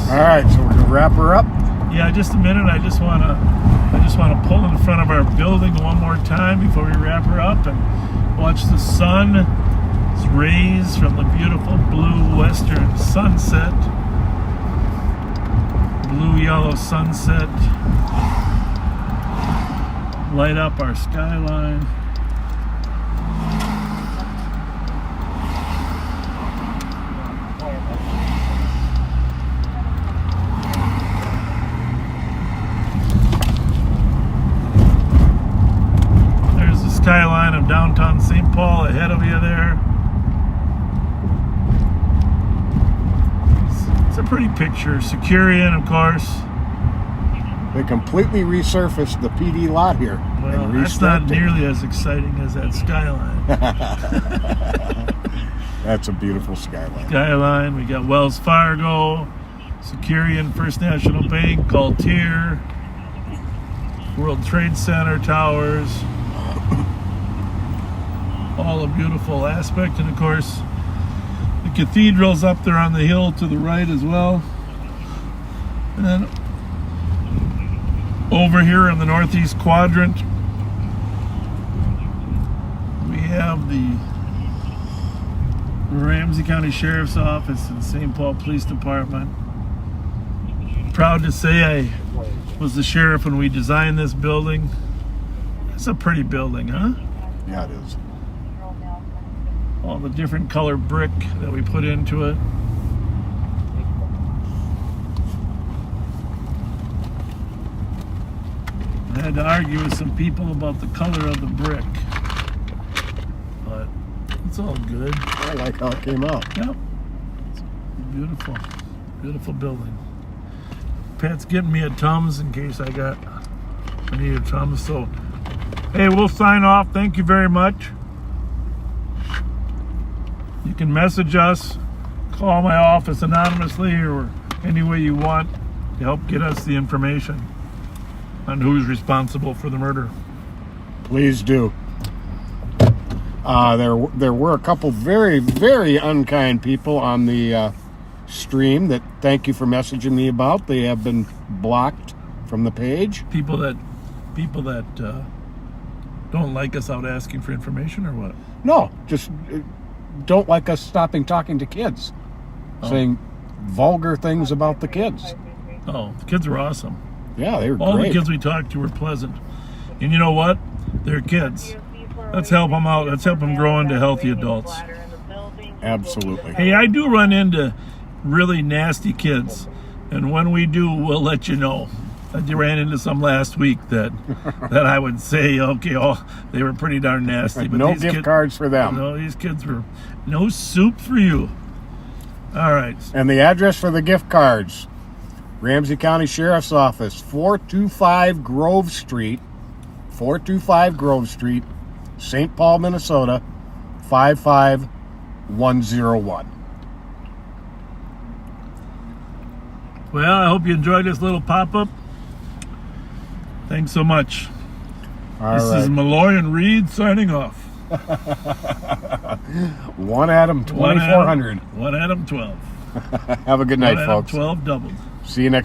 All right, so we're gonna wrap her up. Yeah, just a minute. I just want to pull in front of our building one more time before we wrap her up and watch the sun's rays from the beautiful blue western sunset, blue-yellow sunset, light up our skyline. Skyline of downtown St. Paul ahead of you there. It's a pretty picture. Securian, of course. They completely resurfaced the PD lot here. Well, that's not nearly as exciting as that skyline. That's a beautiful skyline. Skyline. We got Wells Fargo, Securian, First National Bank, Galtier, World Trade Center towers. All a beautiful aspect, and of course the cathedral's up there on the hill to the right as well. And then over here in the northeast quadrant we have the Ramsey County Sheriff's Office and St. Paul Police Department. Proud to say I was the sheriff when we designed this building. It's a pretty building, huh? Yeah, it is. All the different color brick that we put into it. I had to argue with some people about the color of the brick, but it's all good. I like how it came out. Yep. It's beautiful. Beautiful building. Pat's getting me a Tums in case I need a Tums. So, hey, we'll sign off. Thank you very much. You can message us, call my office anonymously, or any way you want to help get us the information on who's responsible for the murder. Please do. There were a couple very, very unkind people on the stream that thank you for messaging me about. They have been blocked from the page. People that don't like us out asking for information, or what? No, just don't like us stopping talking to kids, saying vulgar things about the kids. Oh, the kids were awesome. Yeah, they were all great. The kids we talked to were pleasant. And you know what? They're kids. Let's help them out. Let's help them grow into healthy adults. Absolutely. Hey, I do run into really nasty kids, and when we do, we'll let you know. I ran into some last week that I would say, okay, they were pretty darn nasty. But no gift cards for them. No, these kids were no soup for you. All right. And the address for the gift cards, Ramsey County Sheriff's Office, 425 Grove Street, 425 Grove Street, St. Paul, Minnesota, 55101. Well, I hope you enjoyed this little pop-up. Thanks so much. This is Malloy and Reed signing off. One Adam 2400. One Adam 12. Have a good night, One Adam folks. 12 doubled. See you next